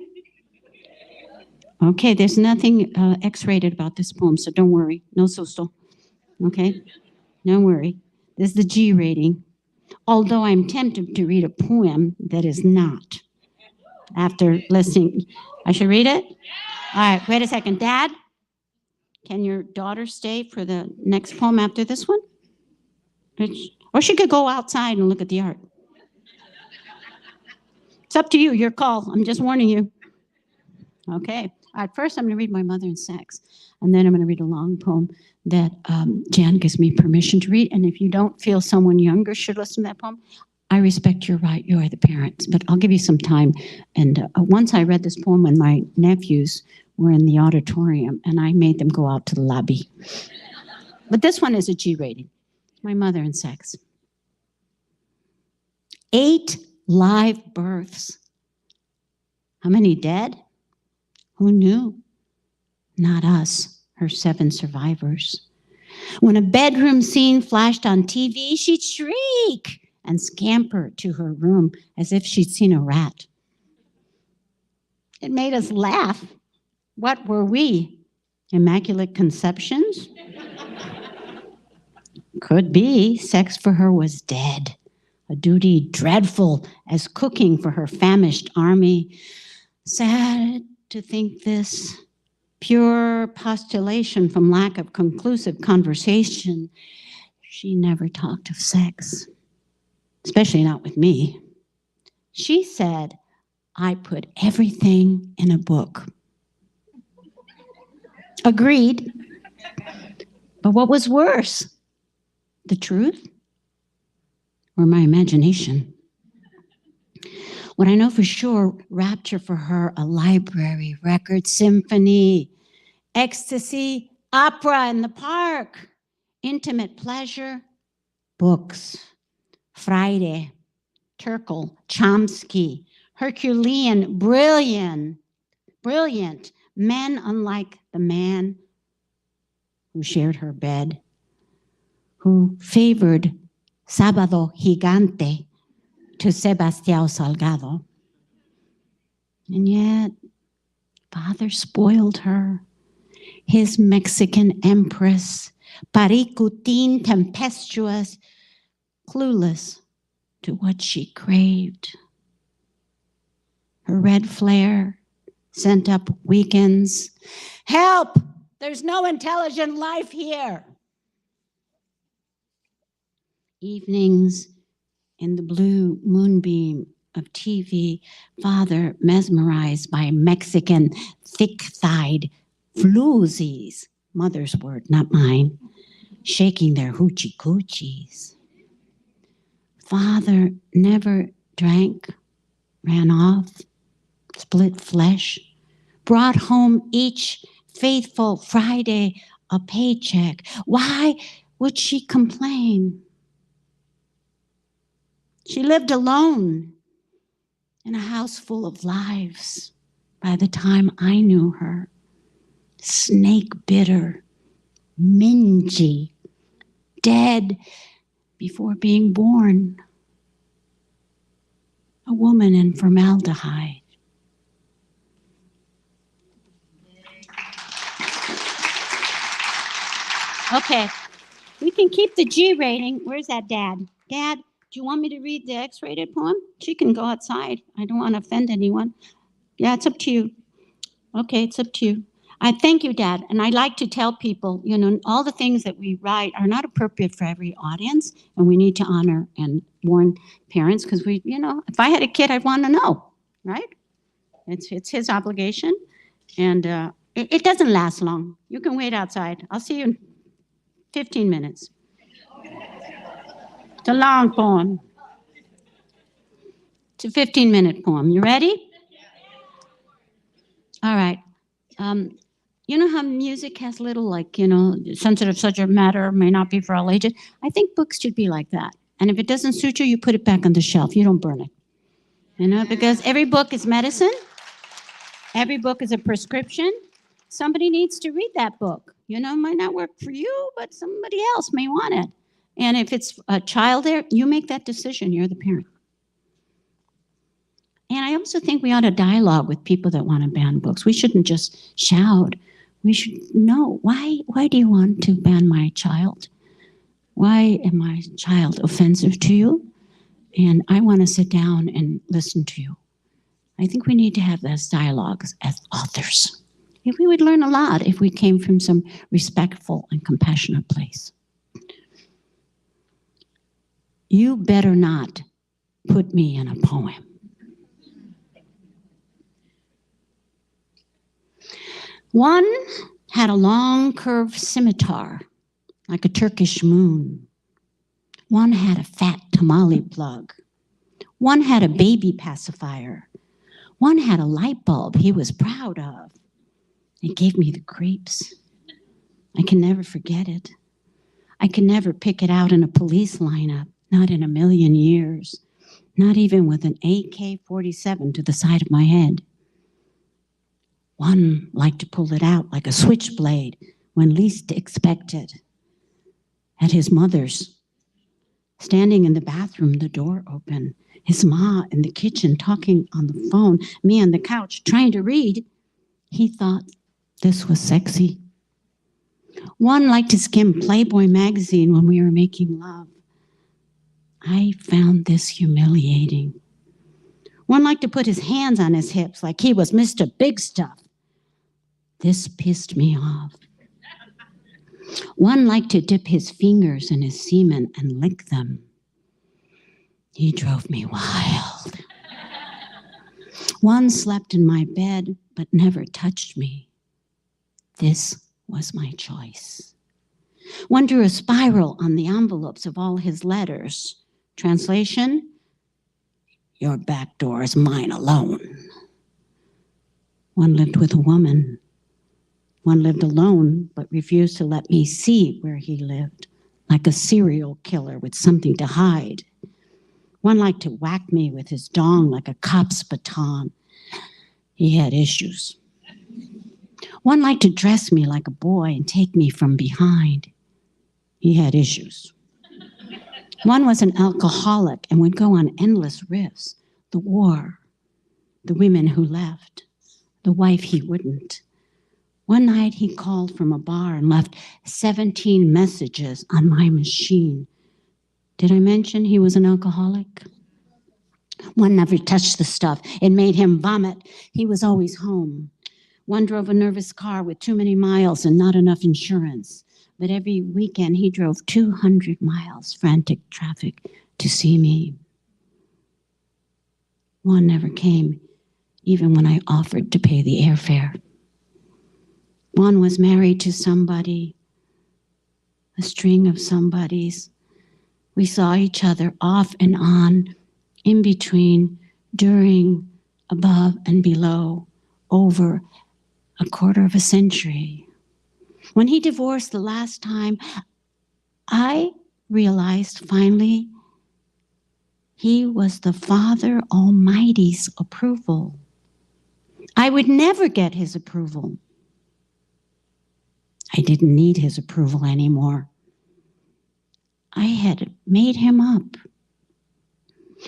Okay, there's nothing X-rated about this poem, so don't worry. No susto. Okay, don't worry. This is the G rating. Although I'm tempted to read a poem that is not. After listening, I should read it? All right, wait a second. Dad, can your daughter stay for the next poem after this one? Or she could go outside and look at the art. It's up to you, your call. I'm just warning you. Okay. All right, first I'm going to read My Mother and Sex, and then I'm going to read a long poem that Jan gives me permission to read. And if you don't feel someone younger should listen to that poem, I respect your right. You are the parents, but I'll give you some time. And once I read this poem when my nephews were in the auditorium, and I made them go out to the lobby. But this one is a G rating. My Mother and Sex. 8 live births. How many dead? Who knew? Not us, her 7 survivors. When a bedroom scene flashed on TV, she'd shriek and scamper to her room as if she'd seen a rat. It made us laugh. What were we? Immaculate conceptions? Could be. Sex for her was dead. A duty dreadful as cooking for her famished army. Sad to think this. Pure postulation from lack of conclusive conversation. She never talked of sex, especially not with me. She said, I put everything in a book. Agreed. But what was worse? The truth or my imagination? What I know for sure, rapture for her, a library, record, symphony, ecstasy, opera in the park, intimate pleasure, books, Friday, Turkle, Chomsky, Herculean, brilliant, men unlike the man who shared her bed, who favored Sábado Gigante to Sebastião Salgado. And yet, father spoiled her. His Mexican empress, Paricutin tempestuous, clueless to what she craved. Her red flare sent up weekends. Help! There's no intelligent life here. Evenings in the blue moonbeam of TV, father mesmerized by Mexican thick-thighed floozies, mother's word, not mine, shaking their hoochie-coochies. Father never drank, ran off, split flesh, brought home each faithful Friday a paycheck. Why would she complain? She lived alone in a house full of lives by the time I knew her. Snake bitter, mingy, dead before being born. A woman in formaldehyde. Okay, we can keep the G rating. Where's that dad? Dad, do you want me to read the X-rated poem? She can go outside. I don't want to offend anyone. Yeah, it's up to you. Okay, it's up to you. I thank you, Dad. And I like to tell people, all the things that we write are not appropriate for every audience, and we need to honor and warn parents because if I had a kid, I'd want to know, right? It's his obligation, and it doesn't last long. You can wait outside. I'll see you in 15 minutes. It's a long poem. It's a 15-minute poem. You ready? All right. You know how music has little, like, sensitive subject matter, may not be for all ages? I think books should be like that. And if it doesn't suit you, you put it back on the shelf. You don't burn it. Because every book is medicine. Every book is a prescription. Somebody needs to read that book. It might not work for you, but somebody else may want it. And if it's a child there, you make that decision. You're the parent. And I also think we ought to dialogue with people that want to ban books. We shouldn't just shout. We should know, why do you want to ban my child? Why is my child offensive to you? And I want to sit down and listen to you. I think we need to have those dialogues as authors. We would learn a lot if we came from some respectful and compassionate place. You better not put me in a poem. One had a long curved scimitar, like a Turkish moon. One had a fat tamale plug. One had a baby pacifier. One had a light bulb he was proud of. It gave me the creeps. I can never forget it. I can never pick it out in a police lineup, not in a million years, not even with an AK-47 to the side of my head. One liked to pull it out like a switchblade when least expected. At his mother's, standing in the bathroom, the door open, his ma in the kitchen talking on the phone, me on the couch trying to read. He thought this was sexy. One liked to skim Playboy magazine when we were making love. I found this humiliating. One liked to put his hands on his hips like he was Mr. Big Stuff. This pissed me off. One liked to dip his fingers in his semen and lick them. He drove me wild. One slept in my bed but never touched me. This was my choice. One drew a spiral on the envelopes of all his letters. Translation, your back door is mine alone. One lived with a woman. One lived alone, but refused to let me see where he lived, like a serial killer with something to hide. One liked to whack me with his dong like a cop's baton. He had issues. One liked to dress me like a boy and take me from behind. He had issues. One was an alcoholic and would go on endless riffs. The war, the women who left, the wife he wouldn't. One night he called from a bar and left 17 messages on my machine. Did I mention he was an alcoholic? One never touched the stuff. It made him vomit. He was always home. One drove a nervous car with too many miles and not enough insurance. But every weekend he drove 200 miles, frantic traffic, to see me. One never came, even when I offered to pay the airfare. One was married to somebody, a string of somebodies. We saw each other off and on, in between, during, above and below, over a quarter of a century. When he divorced the last time, I realized finally he was the Father Almighty's approval. I would never get his approval. I didn't need his approval anymore. I had made him up.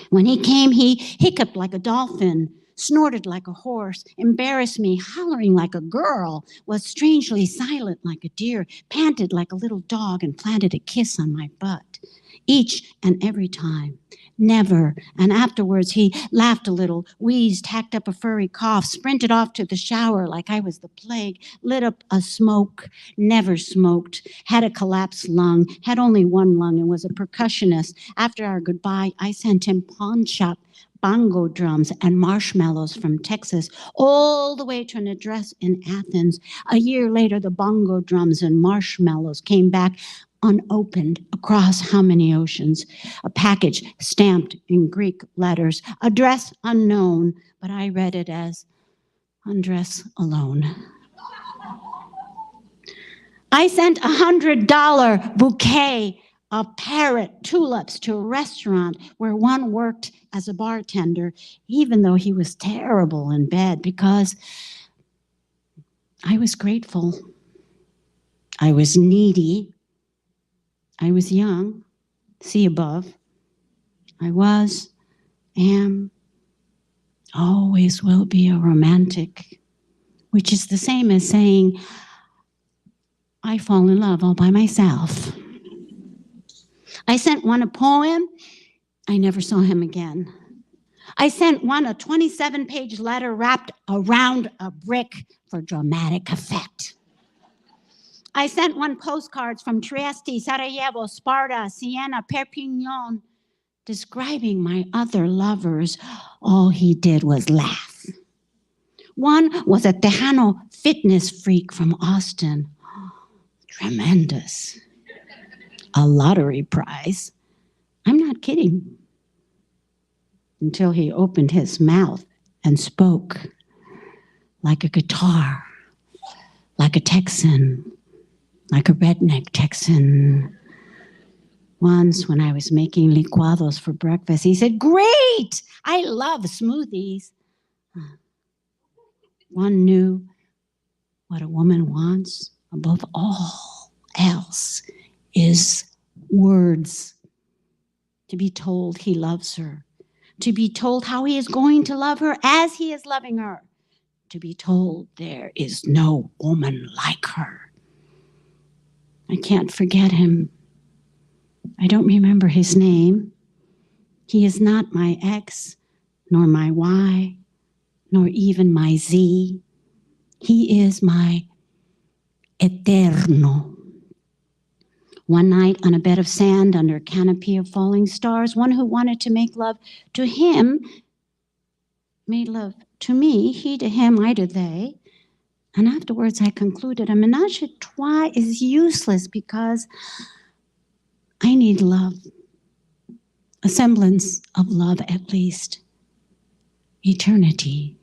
When he came, he hiccuped like a dolphin, snorted like a horse, embarrassed me, hollering like a girl, was strangely silent like a deer, panted like a little dog, and planted a kiss on my butt. Each and every time. Never. And afterwards, he laughed a little, wheezed, hacked up a furry cough, sprinted off to the shower like I was the plague, lit up a smoke, never smoked, had a collapsed lung, had only one lung, and was a percussionist. After our goodbye, I sent him pawn shop bongo drums and marshmallows from Texas, all the way to an address in Athens. A year later, the bongo drums and marshmallows came back unopened across how many oceans? A package stamped in Greek letters, address unknown, but I read it as undress alone. I sent a $100 bouquet of parrot tulips to a restaurant where one worked as a bartender, even though he was terrible in bed, because I was grateful. I was needy. I was young. See above. I was, am, always will be a romantic, which is the same as saying, I fall in love all by myself. I sent one a poem. I never saw him again. I sent one a 27-page letter wrapped around a brick for dramatic effect. I sent one postcards from Trieste, Sarajevo, Sparta, Siena, Perpignan, describing my other lovers. All he did was laugh. One was a Tejano fitness freak from Austin. Tremendous. A lottery prize. I'm not kidding. Until he opened his mouth and spoke like a guitar, like a Texan, like a redneck Texan. Once when I was making licuados for breakfast, he said, "Great! I love smoothies." One knew what a woman wants above all else is words. To be told he loves her. To be told how he is going to love her as he is loving her. To be told there is no woman like her. I can't forget him. I don't remember his name. He is not my X, nor my Y, nor even my Z. He is my eterno. One night on a bed of sand under a canopy of falling stars, one who wanted to make love to him made love to me, he to him, I to they. And afterwards I concluded a ménage à trois is useless because I need love, a semblance of love at least, eternity.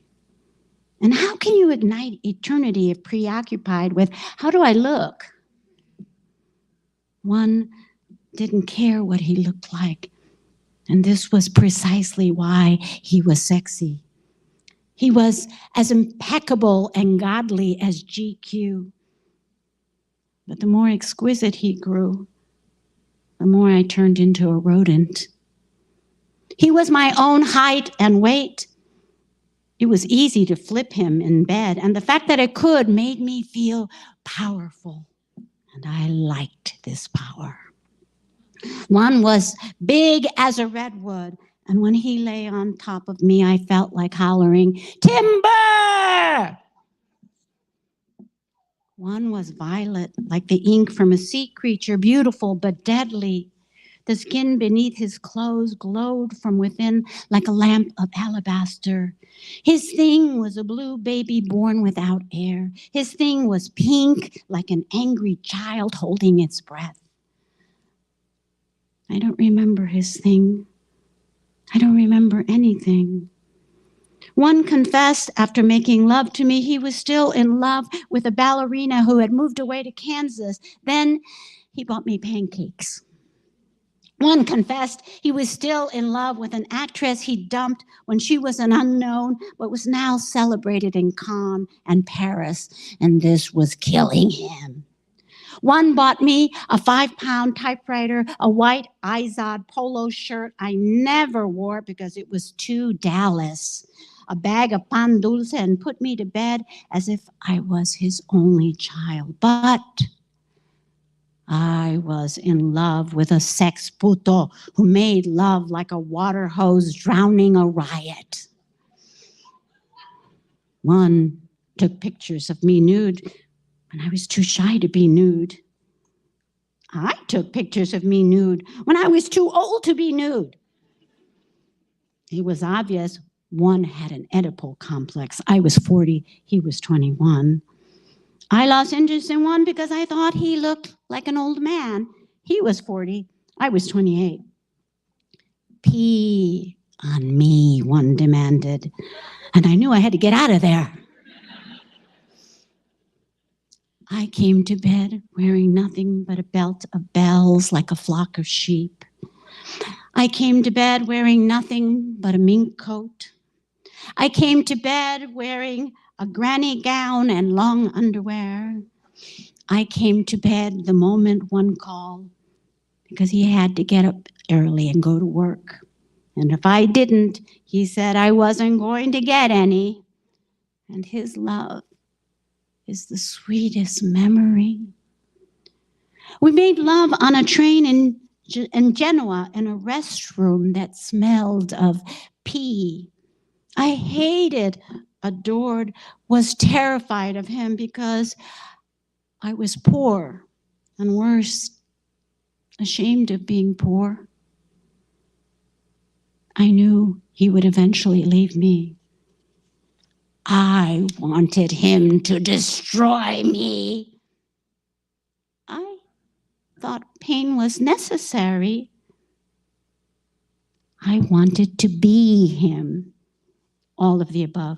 And how can you ignite eternity if preoccupied with, how do I look? One didn't care what he looked like. And this was precisely why he was sexy. He was as impeccable and godly as GQ. But the more exquisite he grew, the more I turned into a rodent. He was my own height and weight. It was easy to flip him in bed, and the fact that I could made me feel powerful. And I liked this power. One was big as a redwood, and when he lay on top of me, I felt like hollering, "Timber!" One was violet, like the ink from a sea creature, beautiful but deadly. The skin beneath his clothes glowed from within like a lamp of alabaster. His thing was a blue baby born without air. His thing was pink, like an angry child holding its breath. I don't remember his thing. I don't remember anything. One confessed after making love to me, he was still in love with a ballerina who had moved away to Kansas. Then he bought me pancakes. One confessed he was still in love with an actress he dumped when she was an unknown, but was now celebrated in Cannes and Paris, and this was killing him. One bought me a 5-pound typewriter, a white Izod polo shirt I never wore because it was too Dallas, a bag of pan dulce, and put me to bed as if I was his only child. But I was in love with a sex puto who made love like a water hose drowning a riot. One took pictures of me nude when I was too shy to be nude. I took pictures of me nude when I was too old to be nude. It was obvious one had an Oedipal complex. I was 40, he was 21. I lost interest in one because I thought he looked like an old man. He was 40. I was 28. Pee on me, one demanded, and I knew I had to get out of there. I came to bed wearing nothing but a belt of bells like a flock of sheep. I came to bed wearing nothing but a mink coat. I came to bed wearing a granny gown and long underwear. I came to bed the moment one called because he had to get up early and go to work. And if I didn't, he said I wasn't going to get any. And his love is the sweetest memory. We made love on a train in Genoa in a restroom that smelled of pee. I hated, adored, was terrified of him because I was poor, and worse, ashamed of being poor. I knew he would eventually leave me. I wanted him to destroy me. I thought pain was necessary. I wanted to be him. All of the above.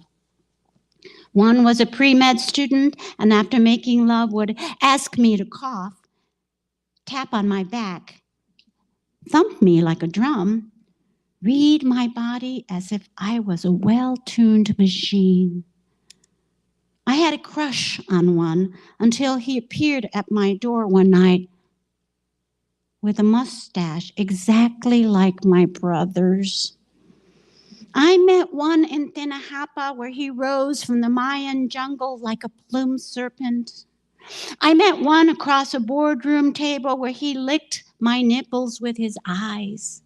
One was a pre-med student, and after making love would ask me to cough, tap on my back, thump me like a drum, read my body as if I was a well-tuned machine. I had a crush on one until he appeared at my door one night with a mustache exactly like my brother's. I met one in Tinahapa where he rose from the Mayan jungle like a plumed serpent. I met one across a boardroom table where he licked my nipples with his eyes.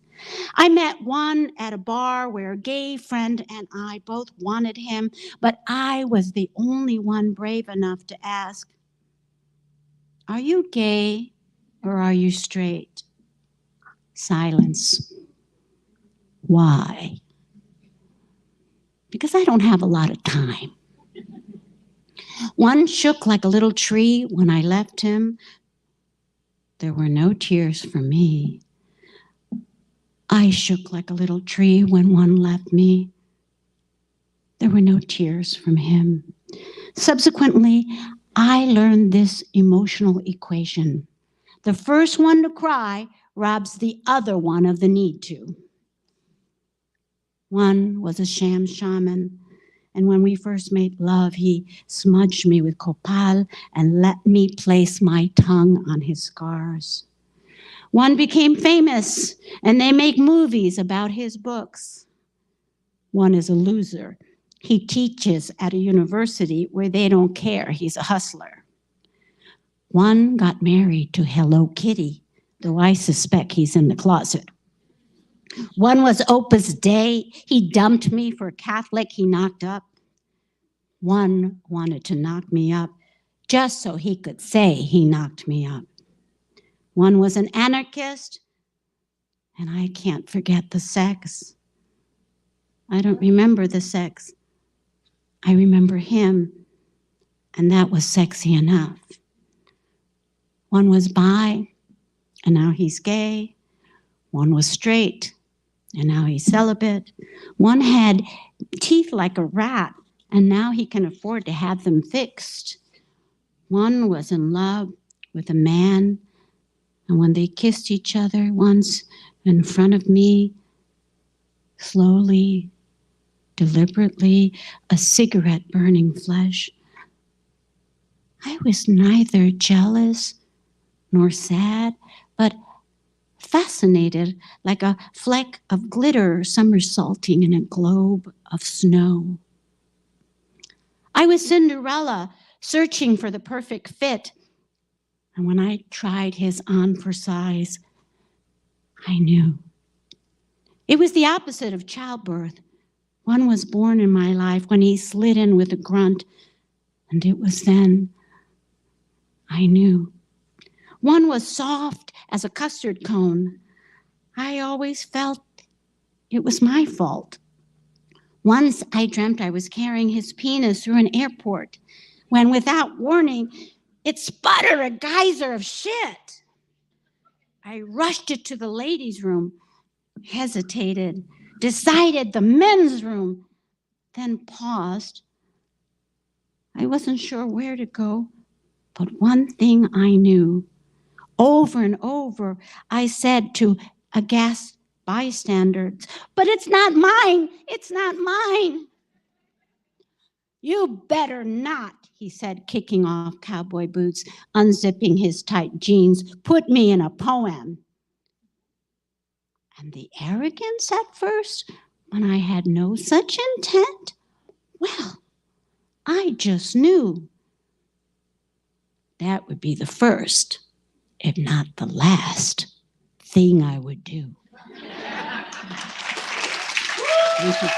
I met one at a bar where a gay friend and I both wanted him, but I was the only one brave enough to ask, "Are you gay or are you straight?" Silence. Why? Because I don't have a lot of time. One shook like a little tree when I left him. There were no tears for me. I shook like a little tree when one left me. There were no tears from him. Subsequently, I learned this emotional equation. The first one to cry robs the other one of the need to. One was a sham shaman, and when we first made love, he smudged me with copal and let me place my tongue on his scars. One became famous, and they make movies about his books. One is a loser. He teaches at a university where they don't care. He's a hustler. One got married to Hello Kitty, though I suspect he's in the closet. One was Opus Dei. He dumped me for a Catholic he knocked up. One wanted to knock me up just so he could say he knocked me up. One was an anarchist, and I can't forget the sex. I don't remember the sex. I remember him, and that was sexy enough. One was bi, and now he's gay. One was straight, and now he's celibate. One had teeth like a rat, and now he can afford to have them fixed. One was in love with a man, and when they kissed each other once in front of me, slowly, deliberately, a cigarette burning flesh, I was neither jealous nor sad, but fascinated like a fleck of glitter somersaulting in a globe of snow. I was Cinderella searching for the perfect fit, and when I tried his on for size, I knew. It was the opposite of childbirth. One was born in my life when he slid in with a grunt, and it was then I knew. One was soft as a custard cone. I always felt it was my fault. Once I dreamt I was carrying his penis through an airport when, without warning, it sputtered a geyser of shit. I rushed it to the ladies' room, hesitated, decided the men's room, then paused. I wasn't sure where to go, but one thing I knew. Over and over, I said to aghast bystanders, "But it's not mine, it's not mine." "You better not," he said, kicking off cowboy boots, unzipping his tight jeans. "Put me in a poem." And the arrogance at first, when I had no such intent, well, I just knew that would be the first, if not the last, thing I would do. Thank you.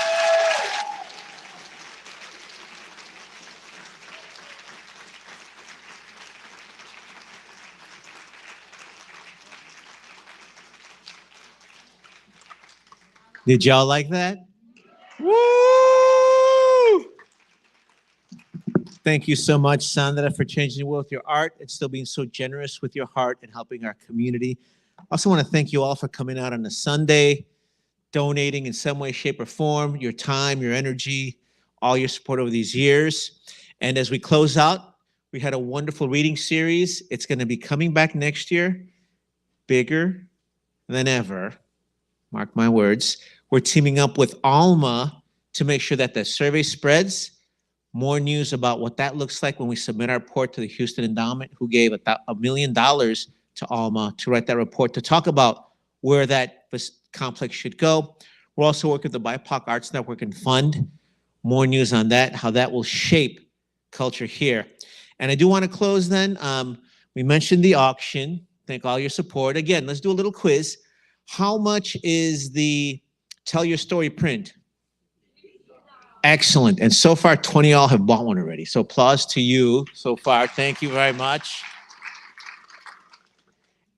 Did y'all like that? Woo! Thank you so much, Sandra, for changing the world with your art and still being so generous with your heart and helping our community. I also want to thank you all for coming out on a Sunday, donating in some way, shape, or form, your time, your energy, all your support over these years. And as we close out, we had a wonderful reading series. It's going to be coming back next year, bigger than ever. Mark my words. We're teaming up with Alma to make sure that the survey spreads. More news about what that looks like when we submit our report to the Houston Endowment, who gave $1 million to Alma to write that report to talk about where that complex should go. We're also working with the BIPOC Arts Network and Fund. More news on that, how that will shape culture here. And I do want to close then. We mentioned the auction. Thank all your support. Again, let's do a little quiz. How much is the Tell Your Story print? Excellent. And so far, 20 y'all have bought one already. So applause to you so far. Thank you very much.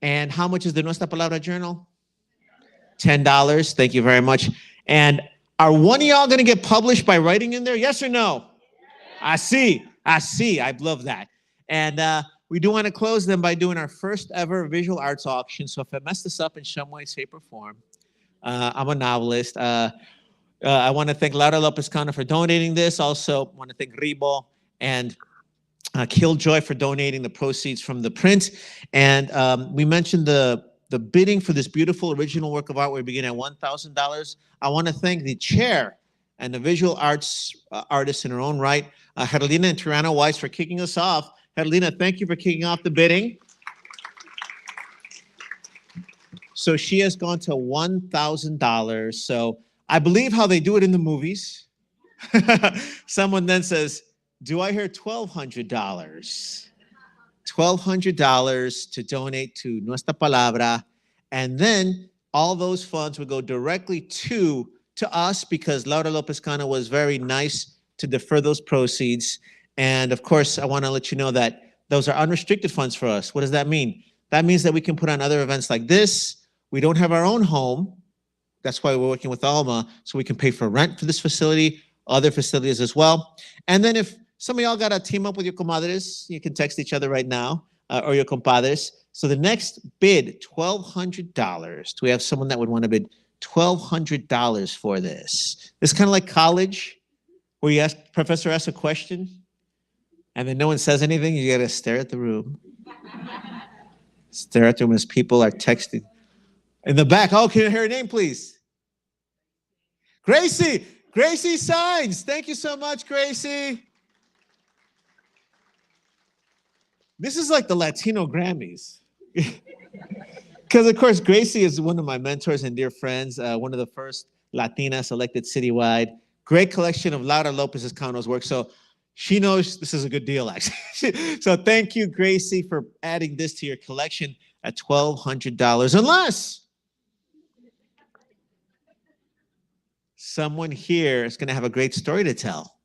And how much is the Nuestra Palabra journal? $10. Thank you very much. And are one of y'all going to get published by writing in there? Yes or no? I see. I love that. And we do want to close them by doing our first ever visual arts auction. So if I mess this up in some way, shape, or form, I'm a novelist. I want to thank Laura Lopez Cano for donating this. Also want to thank Ribo and Killjoy for donating the proceeds from the print. And we mentioned the bidding for this beautiful original work of art. We begin at $1,000. I want to thank the chair and the visual arts artist in her own right, Carolina and Tirana Weiss, for kicking us off. Carolina, thank you for kicking off the bidding. So she has gone to $1,000. So I believe how they do it in the movies. Someone then says, do I hear $1,200? $1,200 to donate to Nuestra Palabra. And then all those funds would go directly to us, because Laura Lopez Cano was very nice to defer those proceeds. And of course, I want to let you know that those are unrestricted funds for us. What does that mean? That means that we can put on other events like this. We don't have our own home. That's why we're working with Alma, so we can pay for rent for this facility, other facilities as well. And then if some of y'all got to team up with your comadres, you can text each other right now, or your compadres. So the next bid, $1,200. Do we have someone that would want to bid $1,200 for this? It's kind of like college, where you professor asks a question, and then no one says anything. You got to stare at the room. Stare at the room as people are texting. In the back, oh, can I hear your name, please? Gracie. Gracie Signs. Thank you so much, Gracie. This is like the Latino Grammys. Because, of course, Gracie is one of my mentors and dear friends, one of the first Latinas elected citywide. Great collection of Laura Lopez Cano's work. So she knows this is a good deal, actually. So thank you, Gracie, for adding this to your collection at $1,200. Unless someone here is going to have a great story to tell.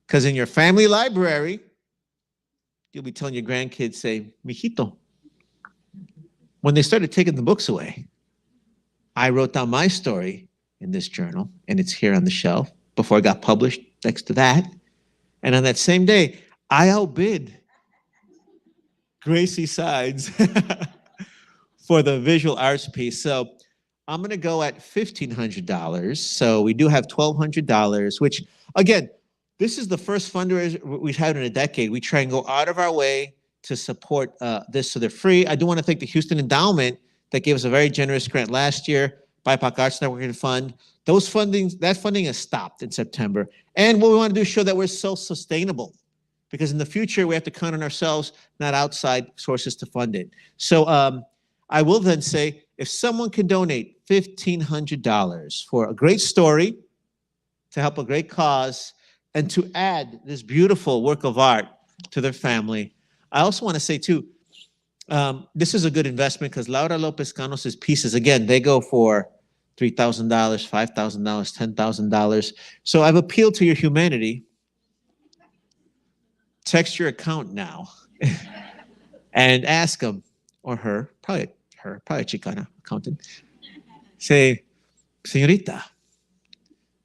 Because in your family library, you'll be telling your grandkids, say, mijito. When they started taking the books away, I wrote down my story in this journal, and it's here on the shelf before it got published next to that. And on that same day, I outbid Gracie Sides for the visual arts piece. So I'm going to go at $1,500. So we do have $1,200, which, again, this is the first fundraiser we've had in a decade. We try and go out of our way to support this so they're free. I do want to thank the Houston Endowment that gave us a very generous grant last year, BIPOC Arts Networking Fund. That funding has stopped in September. And what we want to do is show that we're self-sustainable, because in the future we have to count on ourselves, not outside sources to fund it. So I will then say, if someone can donate $1,500 for a great story, to help a great cause, and to add this beautiful work of art to their family. I also want to say too, this is a good investment because Laura Lopez Cano's pieces, again, they go for $3,000, $5,000, $10,000. So I've appealed to your humanity. Text your account now and ask them or her, probably Chicana accountant, say, Señorita,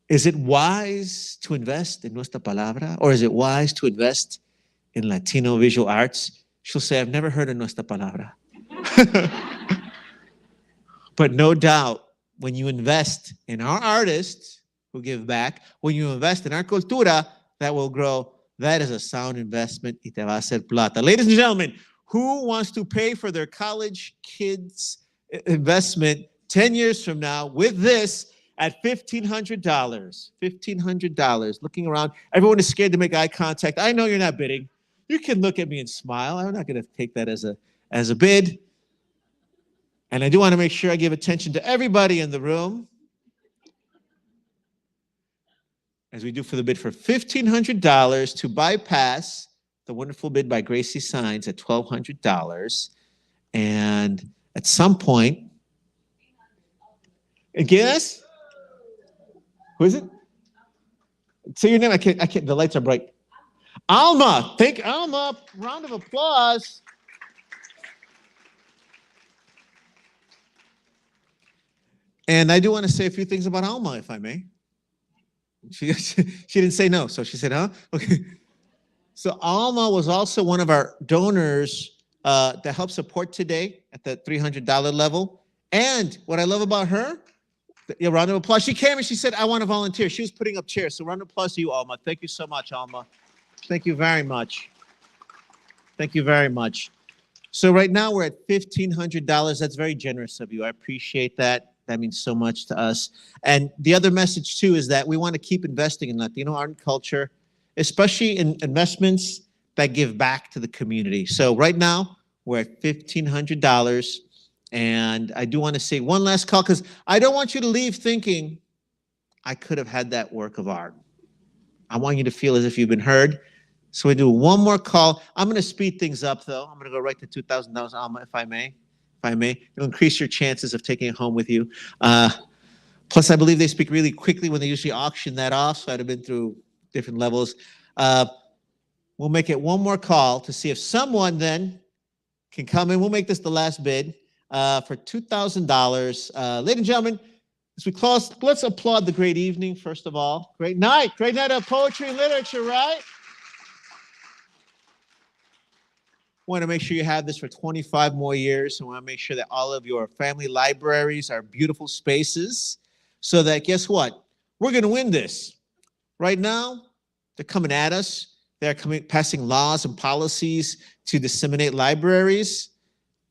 is it wise to invest in Nuestra Palabra, or is it wise to invest in Latino visual arts? She'll say, I've never heard of Nuestra Palabra. But no doubt, when you invest in our artists who give back, when you invest in our cultura, that will grow. That is a sound investment. Y te va a hacer plata. Ladies and gentlemen, who wants to pay for their college kids' investment 10 years from now with this at $1,500? $1,500. Looking around, everyone is scared to make eye contact. I know you're not bidding. You can look at me and smile. I'm not going to take that as a bid. And I do want to make sure I give attention to everybody in the room as we do for the bid for $1,500 to bypass the wonderful bid by Gracie Signs at $1,200. And at some point, guess? Who is it? Say your name. I can't, the lights are bright. Alma. Thank Alma. Round of applause. And I do want to say a few things about Alma, if I may. She didn't say no, so she said, huh? Okay. So Alma was also one of our donors that helped support today at the $300 level. And what I love about her, round of applause. She came and she said, I want to volunteer. She was putting up chairs. So round of applause to you, Alma. Thank you so much, Alma. Thank you very much. Thank you very much. So right now we're at $1,500. That's very generous of you. I appreciate that. That means so much to us. And the other message too is that we want to keep investing in Latino art and culture, especially in investments that give back to the community. So right now we're at $1,500. And I do want to say one last call, because I don't want you to leave thinking I could have had that work of art. I want you to feel as if you've been heard. So we do one more call. I'm going to speed things up, though. I'm going to go right to $2,000, Alma, if I may. If I may, it'll increase your chances of taking it home with you. Plus, I believe they speak really quickly when they usually auction that off, so I'd have been through different levels. We'll make it one more call to see if someone then can come in. We'll make this the last bid for $2,000. Ladies and gentlemen, as we close, let's applaud the great evening, first of all. Great night of poetry and literature, right? Want to make sure you have this for 25 more years. And want to make sure that all of your family libraries are beautiful spaces so that, guess what? We're going to win this. Right now, they're coming at us. They're passing laws and policies to disseminate libraries.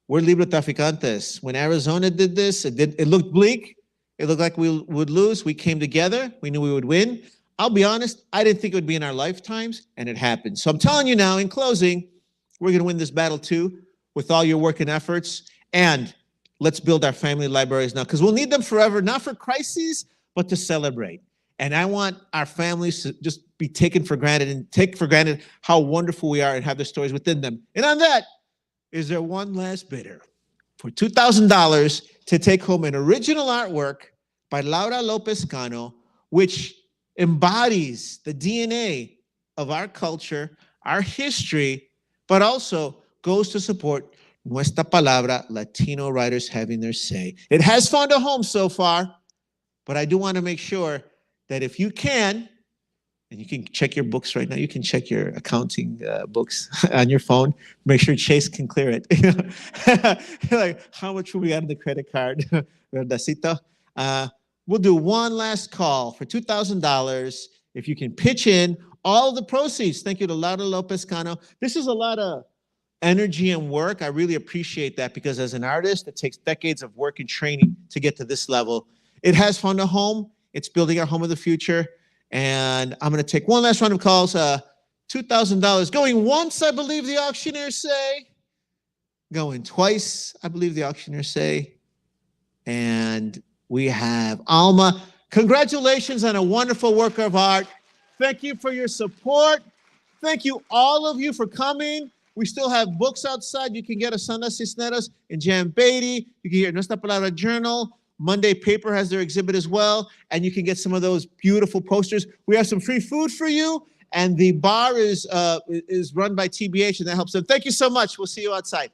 We're libre traficantes. When Arizona did this, it looked bleak. It looked like we would lose. We came together. We knew we would win. I'll be honest, I didn't think it would be in our lifetimes, and it happened. So I'm telling you now, in closing, we're going to win this battle too with all your work and efforts. And let's build our family libraries now, because we'll need them forever, not for crises, but to celebrate. And I want our families to just be taken for granted and take for granted how wonderful we are and have the stories within them. And on that, is there one last bidder for $2,000 to take home an original artwork by Laura Lopez Cano, which embodies the DNA of our culture, our history, but also goes to support Nuestra Palabra, Latino writers having their say. It has found a home so far, but I do want to make sure that if you can, And you can check your books right now. You can check your accounting books on your phone. Make sure Chase can clear it. Like, how much will we add on the credit card? Verdacito. We'll do one last call for $2,000. If you can pitch in all of the proceeds. Thank you to Laura Lopez Cano. This is a lot of energy and work. I really appreciate that because as an artist, it takes decades of work and training to get to this level. It has found a home. It's building our home of the future. And I'm going to take one last round of calls. $2,000. Going once, I believe the auctioneers say. Going twice, I believe the auctioneers say. And we have Alma. Congratulations on a wonderful work of art. Thank you for your support. Thank you, all of you, for coming. We still have books outside. You can get a Sandra Cisneros and Jan Beatty. You can get Nuestra Palabra Journal. Monday Paper has their exhibit as well. And you can get some of those beautiful posters. We have some free food for you. And the bar is run by TBH, and that helps them. Thank you so much. We'll see you outside.